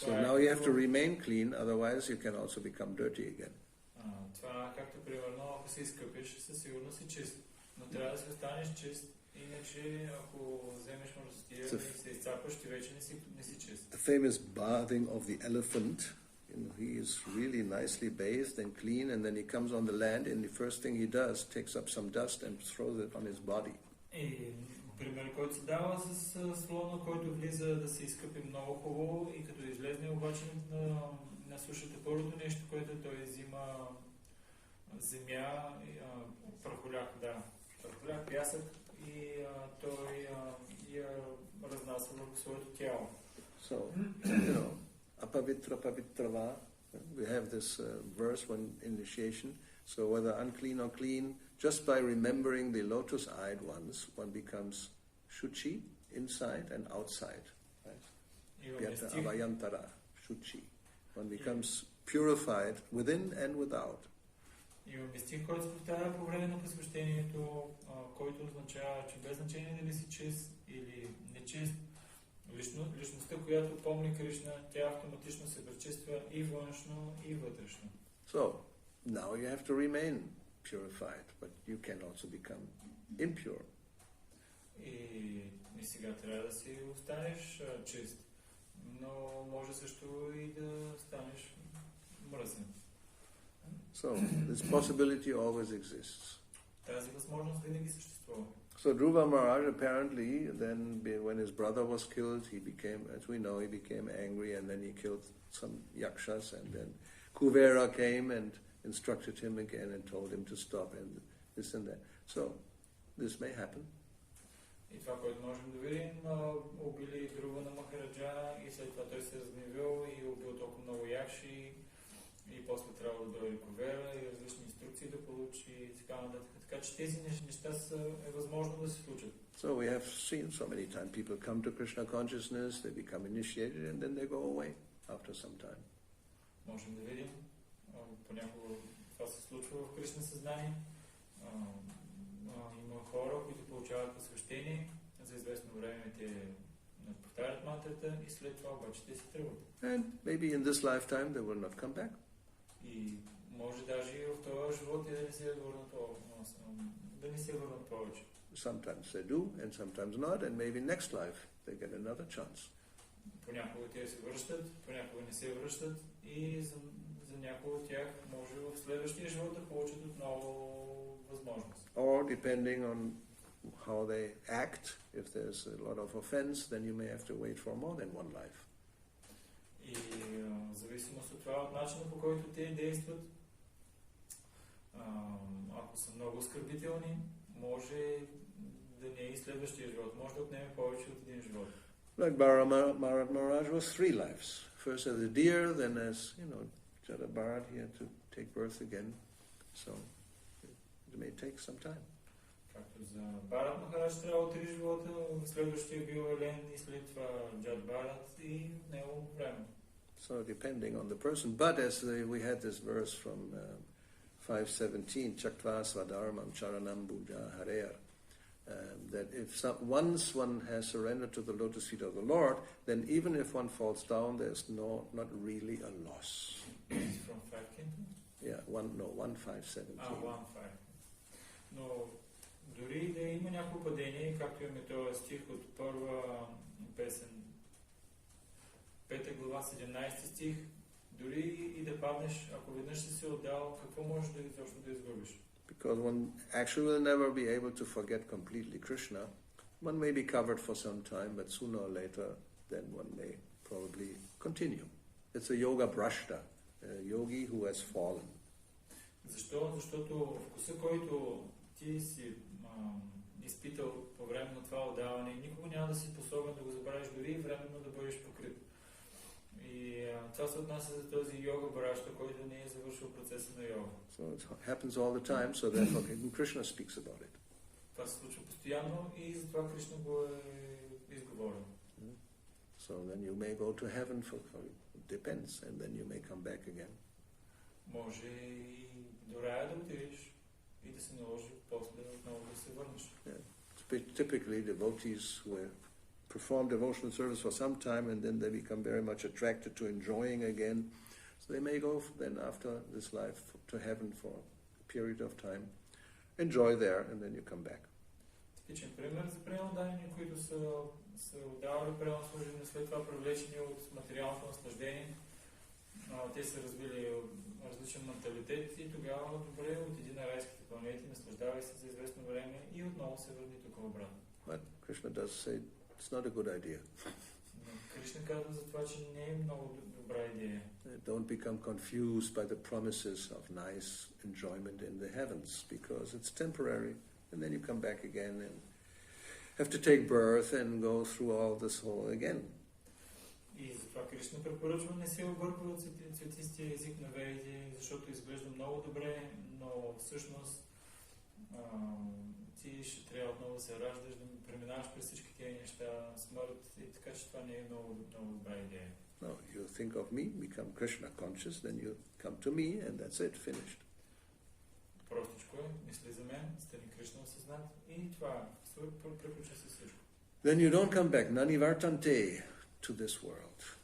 So now you have to remain clean, otherwise you can also become dirty again. Това както примерно, ако се изкъпиш, със сигурност си чист. Но трябва да си останеш чист, иначе ако вземеш мърсотия и се изцапаш, ти вече не си чист. The famous bathing of the elephant, he is really nicely bathed and clean, and then he comes on the land, and the first thing he does, takes up some dust and throws it on his body. И пример, който се дава с слона, който влиза да се изкъпи много хубаво и като излезне обаче на сушата, първото нещо, което той взима земя, прахоляк, пясък и той я разнася върху своето тяло. So, apavitra pavitrava, we have this verse when initiation, so whether unclean or clean, just by remembering the lotus-eyed ones, one becomes shuchi, inside and outside. Right? Vyata avayantara, shuchi. One becomes purified within and without. Имаме стих, който се повтаря по време на посвещението, който означава, че без значение дали си чист или нечист, личността, която помни Кришна, тя автоматично се пречиства и външно, и вътрешно. So, now you have to remain purified, but you can also become impure. И сега трябва да си останеш чист, но може също и да станеш мръсен. So, this possibility always exists. Тази възможност винаги съществува. So Dhruva Maharaj apparently then, when his brother was killed, he became, as we know, he became angry, and then he killed some yakshas, and then Kuvera came and instructed him again and told him to stop, and this and that. So, this may happen. И това, което можем да видим, убили Друва на Махараджа и след това той се разгневил и убил толкова много якши и после трябва да дойде Кувера и различни инструкции да получи и така нататък. Така че тези неща е възможно да се случат. So we have seen so many times people come to Krishna consciousness, they become initiated, and then they go away after some time. Можем да видим, понякога това се случва в Кришна съзнание. Има хора, които получават посвещение, за известно време те повтарят мантрата и след това обаче те се тръгват. And maybe in this lifetime they will not come back. И може даже и в този живот да не се върнат повече. Sometimes they do, and sometimes not, and maybe next life they get another chance. Понякога те се връщат, понякога не се връщат и за някои от тях може в следващия живот да получат отново възможност. Or depending on how they act, if there's a lot of offense, then you may have to wait for more than one life. И в зависимост от това, от начина по който те действат, ако са много оскърбителни, може да не е и следващия живот, може да отнеме повече от един живот. Like Bharat Maharaj was 3 lives. First as a deer, then as, Jada Bharat, he had to take birth again. So it may take some time. Както за Бхарат Махарадж трябвало 3 живота, следващия бил Елен и след това Джад Бхарат и него време. So depending on the person, but as we had this verse from 5:17, Chaktva Swadharmam Charanam Bhuja Harer, that if once one has surrendered to the lotus feet of the Lord, then even if one falls down, there's not really a loss. From 5:17? Yeah, 1:5:17. 1:5. Но дори да има някакво падение, както имаме този стих от първа песен, 5 глава, 17 стих, дори и да паднеш, ако веднъж си се отдал, какво можеш изобщо да изгубиш? Because one actually will never be able to forget completely Krishna. One may be covered for some time, but sooner or later, then one may probably continue. It's a yoga brashta, a yogi who has fallen. Защо? Защото вкуса, който ти си изпитал по време на това отдаване и никога няма да си способен да го забравиш, дори и временно да бъдеш покрит. И това се отнася за този йога барашта, който не е завършил процеса на йога. So it happens all the time, so therefore even Krishna speaks about it. Това се случва постоянно и затова Кришна го е изговорил. So then you may go to heaven it depends, and then you may come back again. Може и до рая да отидеш и да се наложи после отново да се върнеш. Typically devotees who perform devotional service for some time and then they become very much attracted to enjoying again. So they may go then after this life to heaven for a period of time, enjoy there, and then you come back. Типичен пример за преотдани, които са отдавали преданно служение, след това привлечени от материалното наслаждение. Те са развили различен менталитет и тогава добре отиди на райските планети, наслаждавай се за известно време и отново се върни тук обратно. But Krishna does say it's not a good idea. Кришна казва за това, че не е много добра идея. Don't become confused by the promises of nice enjoyment in the heavens, because it's temporary, and then you come back again and have to take birth and go through all this whole again. И затова Кришна препоръчва не се обърква от цветистия език на ведите, защото изглежда много добре, но всъщност ти ще трябва отново да се раждаш, да преминаваш през всички тези неща, смърт, и така че това не е много добра идея. No, you think of me, become Krishna conscious, then you come to me, and that's it, finished. Простичко е, мисли за мен, стани Кришна осъзнат и това приключва се всичко. Then you don't come back, nani vartante, to this world.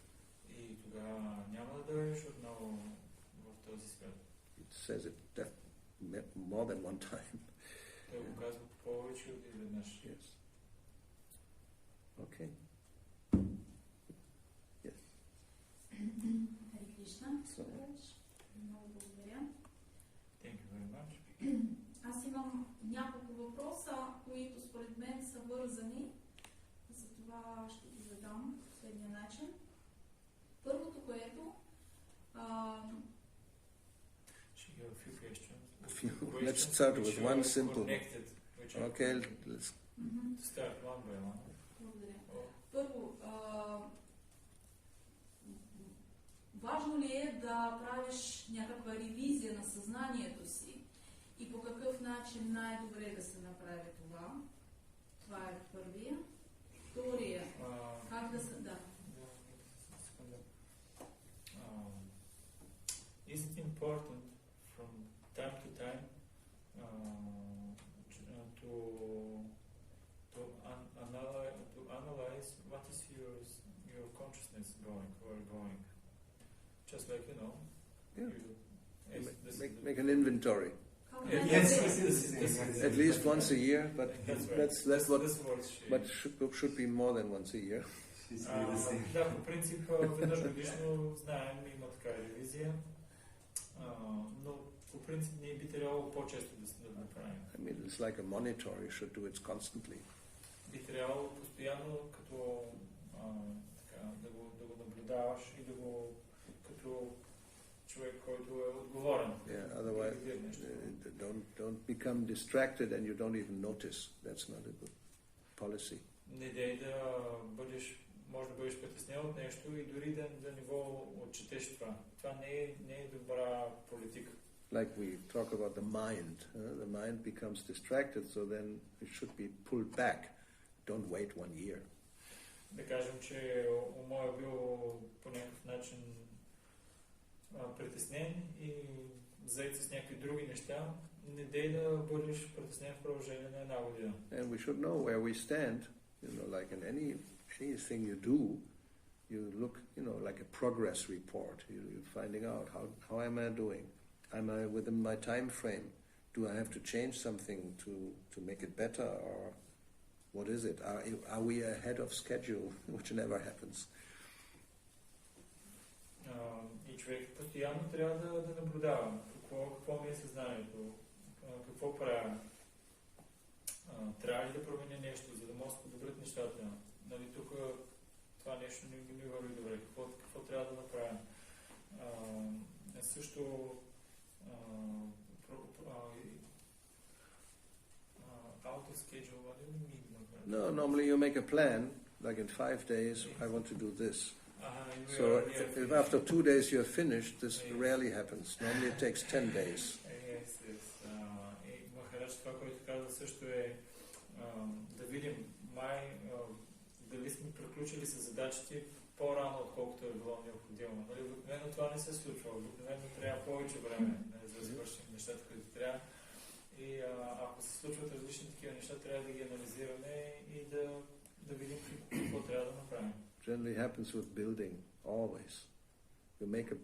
И тогава няма да дойдеш отново в този свят. It says it more than one time. Той го казва повече от изведнъж. Yes. Okay. Yes. Хари Кришна. Много благодаря. Thank you very much. Аз имам няколко въпроса, които според мен са вързани. Затова ще ги задам по следния начин. Първото, което Let's start with one simple. Okay, let's start one by one. Благодаря. Първо, важно ли е да правиш някаква ревизия на съзнанието си и по какъв начин най-добре да се направи това? Това е първия. Втория, как да се... Да. Is it important from time to time to analyze what is your consciousness going? Just like, you know, make an inventory. Yes. At least once a year, but that's what should be more than once a year. Да, по принцип, веднъж годишно знаем, има така ревизия, но по принцип ние би трябвало по-често да направим. I mean, it's like a monitor, you should do it constantly. Би трябвало постоянно като да го наблюдаваш и да го като човек, който е отговорен. Yeah, otherwise don't become distracted and you don't even notice. That's not a good policy. Не дей да бъдеш, може да бъдеш притеснен от нещо и дори да не го отчетеш това. Това не е добра политика. Like we talk about the mind. The mind becomes distracted, so then it should be pulled back. Don't wait 1 year. Да кажем, че умът е бил по някакъв начин притеснен и заед с някакви други неща, не дей да бъдеш притеснен в продължение на една година. And we should know where we stand, like in anything you do, you look, like a progress report. You're finding out how am I doing? Am I within my time frame? Do I have to change something to make it better, or what is it? Are we ahead of schedule, which never happens? И човек постоянно трябва да наблюдава какво ми е съзнанието, какво правя. Трябва ли да променя нещо, за да може да подобрят нещата? Нали, тук това нещо не ми върви добре. Какво трябва да направя? Също schedule, what do you mean? No, normally you make a plan, like in 5 days, I want to do this. So if after 2 days you're finished, this rarely happens. Normally it takes 10 days. Yes. И Махарадж, това, което казва също е да видим дали сме приключили с задачите по-рано, отколкото е било необходимо. Нали, обикновено това не се случва. Обикновено трябва повече време за да свършим нещата, които трябва. И ако се случват различни такива неща, трябва да ги анализираме и да видим какво трябва да направим. Generally happens with building, always. You make a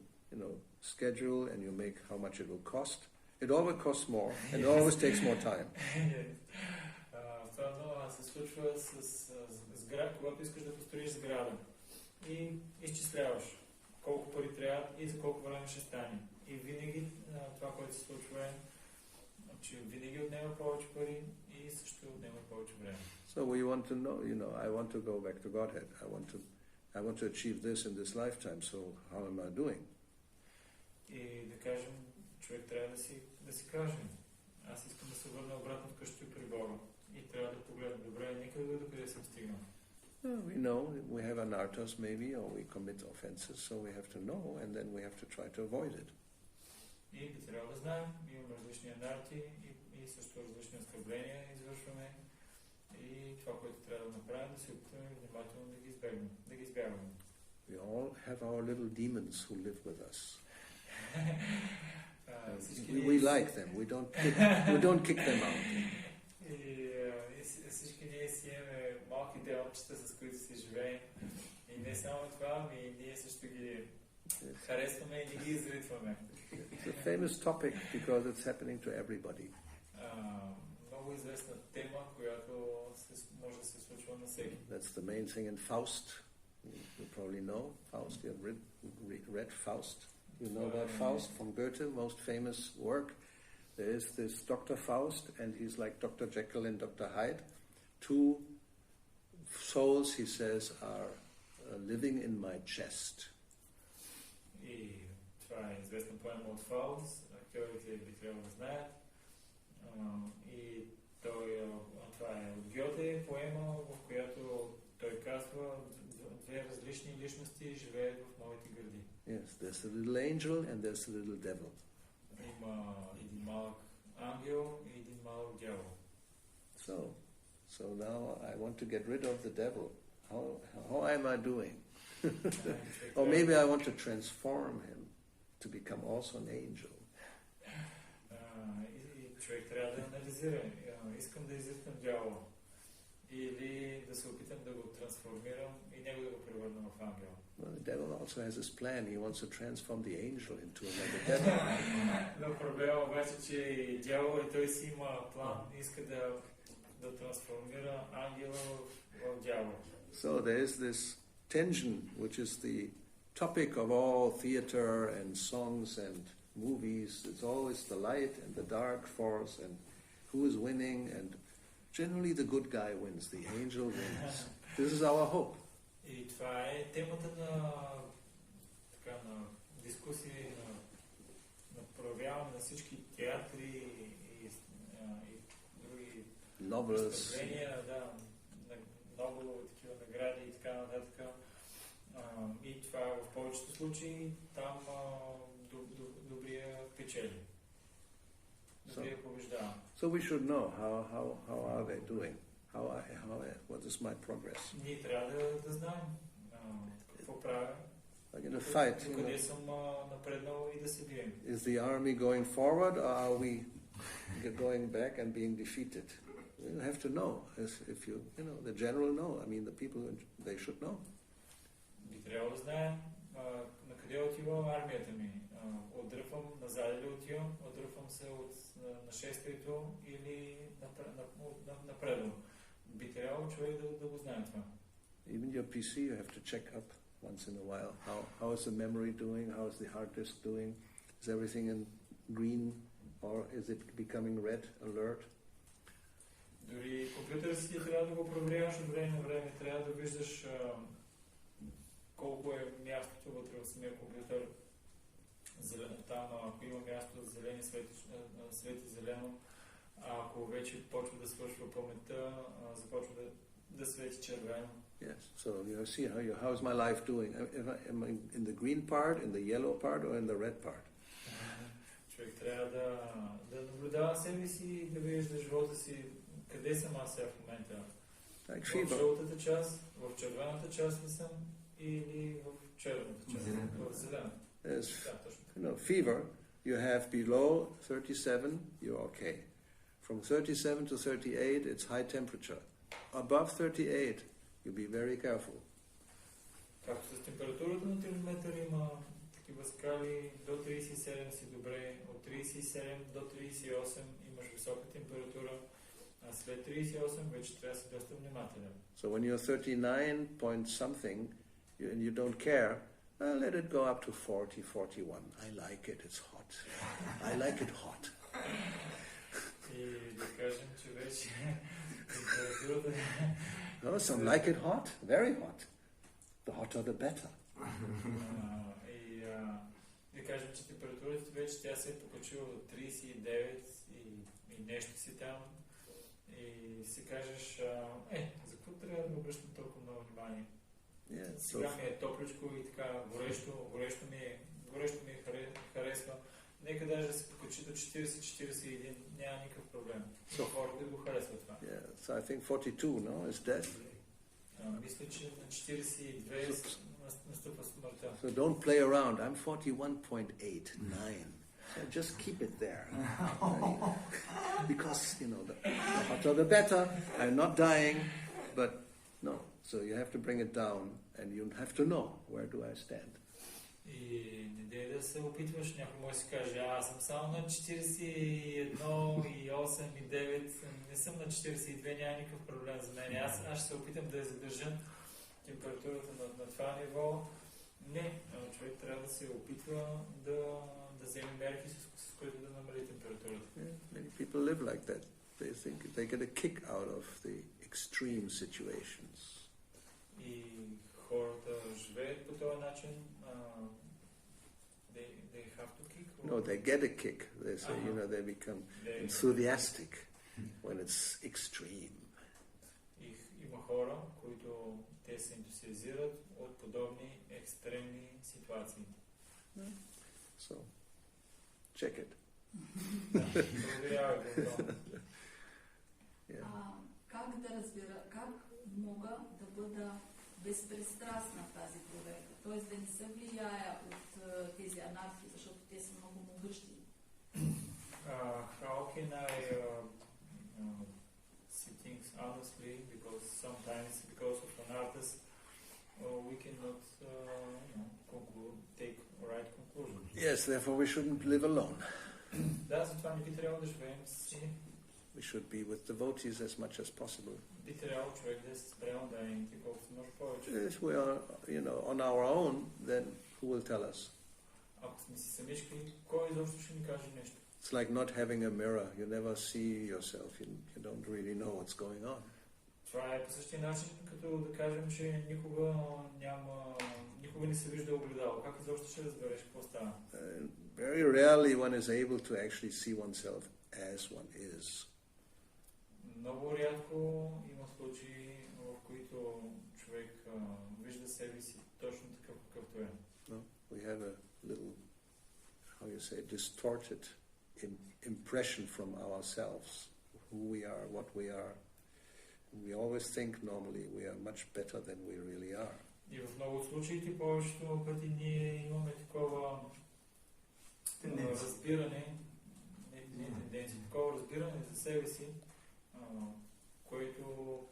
schedule and you make how much it will cost. It always costs more and it always takes more time. Това много се случва с сграда, когато искаш да построиш сграда. И изчисляваш колко пари трябва и за колко време ще стане. И винаги това, което се случва е, че винаги отнема повече пари и също отнема повече време. So we want to know, I want to go back to Godhead. I want to achieve this in this lifetime, so how am I doing? И да кажем, човек трябва да си каже, аз искам да се върна обратно вкъщи при Бога. И трябва да погледна, добре, нека да видя докъде съм стигнал. We know we have anarthas maybe, or we commit offenses, so we have to know, and then we have to try to avoid it. И би трябвало да знаем, имаме различни анарти и също различни оскърбления извършваме. И това, което трябва да направим, да се опитаме внимателно да ги избягваме. We all have our little demons who live with us. We like them. We don't kick them out. И всички ние си имаме малки делчета, с които си живеем. И не само това, ние също ги харесваме и не ги изритваме. It's a famous topic because it's happening to everybody. Много известна тема, която може да се случва на всеки. That's the main thing in Faust. You probably know Faust. You have read Faust. You know about Faust from Goethe, most famous work. There is this Dr. Faust, and he's like Dr. Jekyll and Dr. Hyde. Two souls, he says, are living in my chest. И това е известна поема от Фауст. Актьорите би трябвало да знаят. И това е от Гьоте поема, в която той казва, две различни личности живеят в моите гърди. Yes, there's a little angel and there's a little devil. Има един малък ангел и един малък дявол. So now I want to get rid of the devil. How am I doing? Or maybe I want to transform him to become also an angel. И човек трябва да анализира. Искам да изискам дявола. Или да се опитам да го трансформирам и него да го превърна в ангел. Well, the devil also has his plan. He wants to transform the angel into another devil. Но проблема обаче, че дявол и той си има план. Иска да трансформира ангела в дявол. So there is this tension, which is the topic of all theater and songs and movies. It's always the light and the dark force and who is winning, and generally the good guy wins, the angel wins. This is our hope. И това е темата на дискусии, на проявяване на всички театри и други представления, много такива награди и така нататък. И това в повечето случаи там добрия печели. Добрия побеждава. So we should know how are they doing? What is my progress? Ние трябва да знаем какво правя. Like in a fight, Къде съм напреднал и да се бием. Is the army going forward, or are we going back and being defeated? You have to know. If the general know. I mean, the people, they should know. Би трябвало да знаем на къде отива армията ми. Отдръпвам назад ли отивам, отдръпвам се от нашествието или напредвам. Би трябвало човек да го знае това. Even your PC, you have to check up once in a while. How is the memory doing? How is the hard disk doing? Is everything in green, or is it becoming red alert? Дори компютър си трябва да го проверяваш от време на време. Трябва да виждаш колко е мястото вътре в самия компютър. Там, ако има място за зелени свети зелено, А ако вече почва да свършва паметта, започва да свети червено. Yes. So you see how is my life doing? Am I in the green part, in the yellow part, or in the red part? Човек трябва да наблюдава себе си и да вижда живота си. Къде съм аз сега в момента? В жълтата част, в червената част ли съм или в червената част? В зелената. Fever, you have below 37, you're okay. From 37 to 38, it's high temperature. Above 38, you be very careful. Както с температурата на термометър има такива скали, до 37 си добре, от 37 до 38 имаш висока температура, а след 38 вече трябва да си доста внимателен. So when you're 39 point something and you don't care, let it go up to 40, 41. I like it, it's hot. I like it hot. И да кажем, че вече температурата... No, some like it hot, very hot. The hotter the better. И да кажем, че температурата вече тя се е покачила до 39 и нещо си там. И си кажеш, за какво трябва да обръщам толкова много внимание? Сега ми е топличко и така горещо ми харесва. Нека даже да се покачи до 40-41, няма никакъв проблем. Хората го харесват това. So I think 42, no, is death. Мисля, че на 42 настъпва смъртта. So don't play around. I'm 41.89. So just keep it there. Because, the hotter the better. I'm not dying, but no. So you have to bring it down and you have to know where do I stand. И не дей да се опитваш, някой може да си каже, аз съм само на 41, и 8, и 9, не съм на 42, няма никакъв проблем за мен. Аз ще се опитам да задържа температурата на това ниво. Не, човек трябва да се опитва да вземе мерки, с които да намали температурата. Many people live like that. They think they get a kick out of the extreme situations. И хората живеят по този начин. They have to kick? No, they get a kick. They say, they become enthusiastic when it's extreme. Има хора, които те се ентусиазират от подобни екстремни ситуации. So, check it. Проверявай го. Как да разбера, как мога да бъда безпристрастна в тази проверка? Тоест да не се влияя от тези анализи, защото те са много могъщи. How can I see things honestly? Because sometimes, because of an artist, we cannot take right conclusion. Yes, therefore we shouldn't live alone. Да, затова не би трябвало да живеем си. We should be with devotees as much as possible. Би трябвало човек да се спрямо да е колкото може повече. If we are, on our own, then who will tell us? Ако сме си самички, кой изобщо ще ни каже нещо? It's like not having a mirror. You never see yourself. You don't really know what's going on. Това е по същия начин, като да кажем, че никога не се вижда огледало. Как изобщо ще разбереш какво става? Very rarely one is able to actually see oneself as one is. Много рядко има случаи, в които човек вижда себе си точно такъв, какъвто е. No? We have a little, distorted impression from ourselves, who we are, what we are. And we always think normally we are much better than we really are. И в много случаите, повечето пъти ние имаме такова разбиране, такова разбиране за себе си, което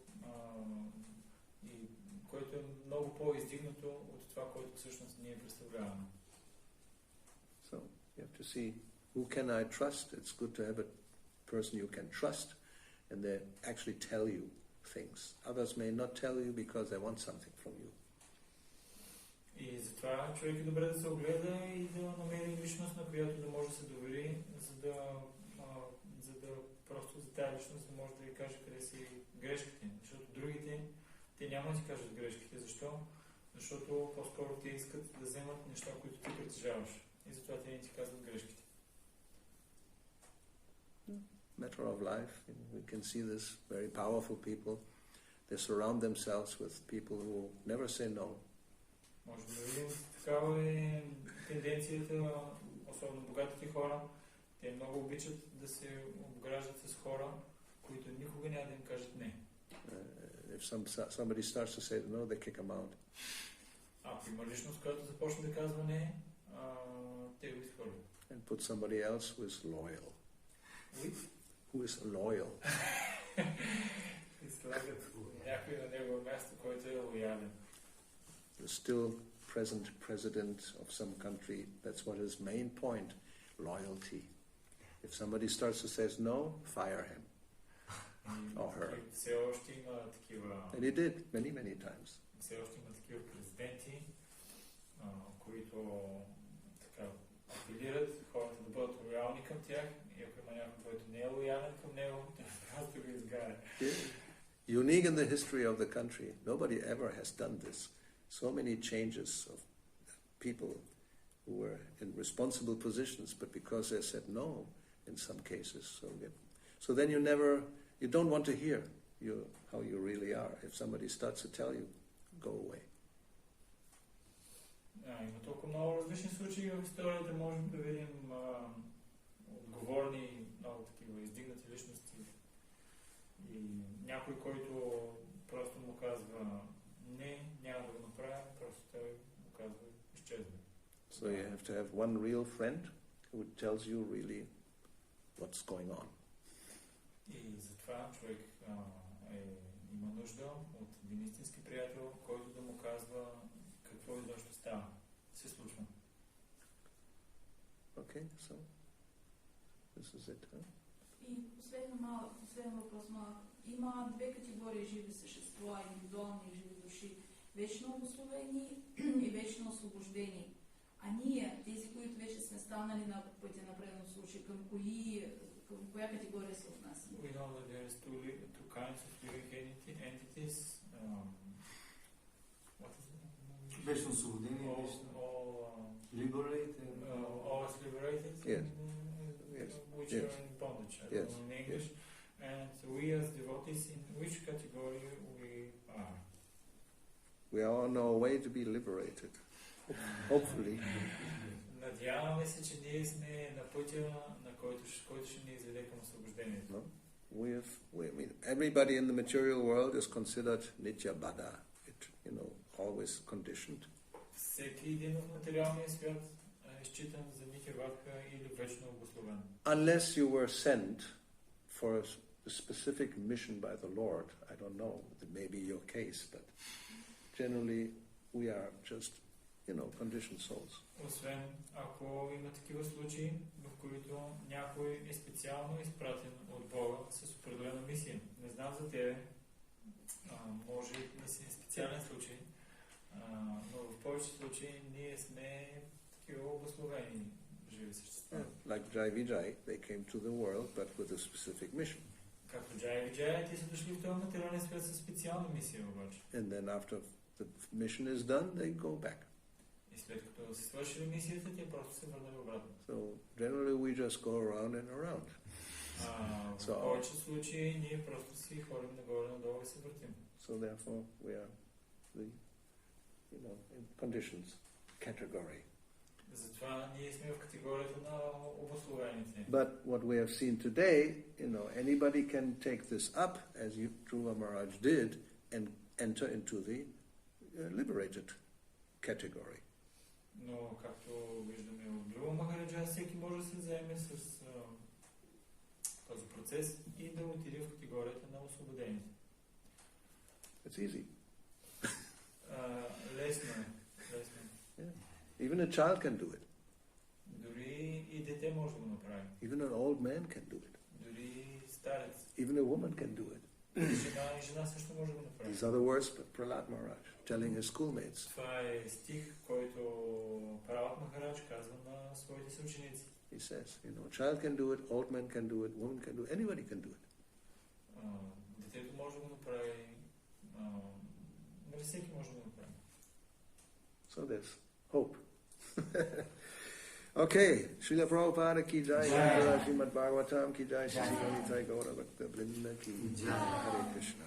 е много по-издигнато от това, което всъщност ние представляваме. So you have to see who can I trust. It's good to have a person you can trust and they actually tell you things. Others may not tell you because they want something from you. И затова човек е добре да се огледа и да намери личност, на която да може да се довери, за да просто за тази личност да може да ви каже къде си грешките. Защото другите, те няма да ти кажат грешките. Защо? Защото по-скоро те искат да вземат неща, които ти притежаваш. И затова те не ти казват грешките. matter of life. We can see this, very powerful people. They surround themselves with people who never say no. Може да видим, такава е тенденцията, особено богатите хора. Те много обичат да се обграждат с хора, които никога няма да им кажат не. If somebody starts to say no, they kick them out. Ако има личност, която започне да казва не, те го изхвърлят. And put somebody else who is loyal. Who is loyal. И слагат някой на негово място, който е лоялен. The still present president of some country, that's what his main point, loyalty. If somebody starts to say no, fire him or her. Все още има такива... And he did many times. Все още има такива президенти, които така апелират хората да бъдат лоялни към тях, и ако има някой, който не е лоялен към него, просто го изгаря. Unique in the history of the country. Nobody ever has done this. So many changes of people who were in responsible positions, but because they said no in some cases. So then you don't want to hear how you really are. If somebody starts to tell you, go away. Има толкова много различни случаи в историята, можем да видим отговорни, много такива издигнати личности и някой, който просто му казва не, няма да го направя, просто той му казва изчезва. So you have to have one real friend who tells you really what's going on. И затова човек има нужда от един истински приятел, който да му казва какво изобщо става, се случва. Okay, so this is it. Huh? И последен въпрос малък. Има две категории живи същества, индивидуални живи души. Вечно обусловени и вечно освобождени. А ние, тези, които вече сме станали на пътя на преден случай, към коя категория се отнасяме? We know that there is two kinds of living entities. What is it? Вечно освободени, liberated. All is liberated. Yes. Which Yes. are in bondage. I Yes. don't know in English. And we as devotees, in which category we are? We are on our way to be liberated. Hopefully. Надяваме се, че ние сме на пътя, на който ще ни изведе към освобождението. No? I mean, everybody in the material world is considered nitya bada. Always conditioned. Всеки един в материалния свят е считан за нитя бадка или вечно обусловен. Unless you were sent for a specific mission by the Lord, I don't know, that may be your case, but generally we are just, conditioned souls. Освен ако има такива случаи, в които някой е специално изпратен от Бога с определена мисия. Не знам за тебе, може и да си специален случай, но в повечето случаи ние сме такива обусловени живи същества. Like Jai Vijay, they came to the world, but with a specific mission. Както Джай Виджай, те са дошли в този материален свят със специална мисия обаче. And then after the mission is done, they go back. И след като се свършили мисията, те просто се върнали обратно. So generally we just go around and around. В повечето случаи ние просто си ходим нагоре-надолу и се въртим. So therefore we are the, in conditions category. Затова ние сме в категорията на обусловените. But what we have seen today, anybody can take this up, as Dhruva Maharaj did, and enter into the liberated category. Но, както виждаме от Dhruva Махараджа, всеки може да се заеме с този процес и да отиде в категорията на освободените. It's easy. Лесно е. Yeah. Even a child can do it. Дори и дете може да го направи. Even an old man can do it. Дори старец. Even a woman can do it. Жена също може да го направи. These are the words of Prahlad Maharaj telling his schoolmates. Това е стих, който Пралад Махарадж казва на своите съученици. He says, a child can do it, old man can do it, woman can do it, anybody can do it. Детето може да го направи, всеки може да го направи. So there's hope. Okay, Srila Prabhupada ki jai, Srimad Bhagavatam ki jai, Sri Gaura Bhakta Vrinda ki jai, Hare Krishna.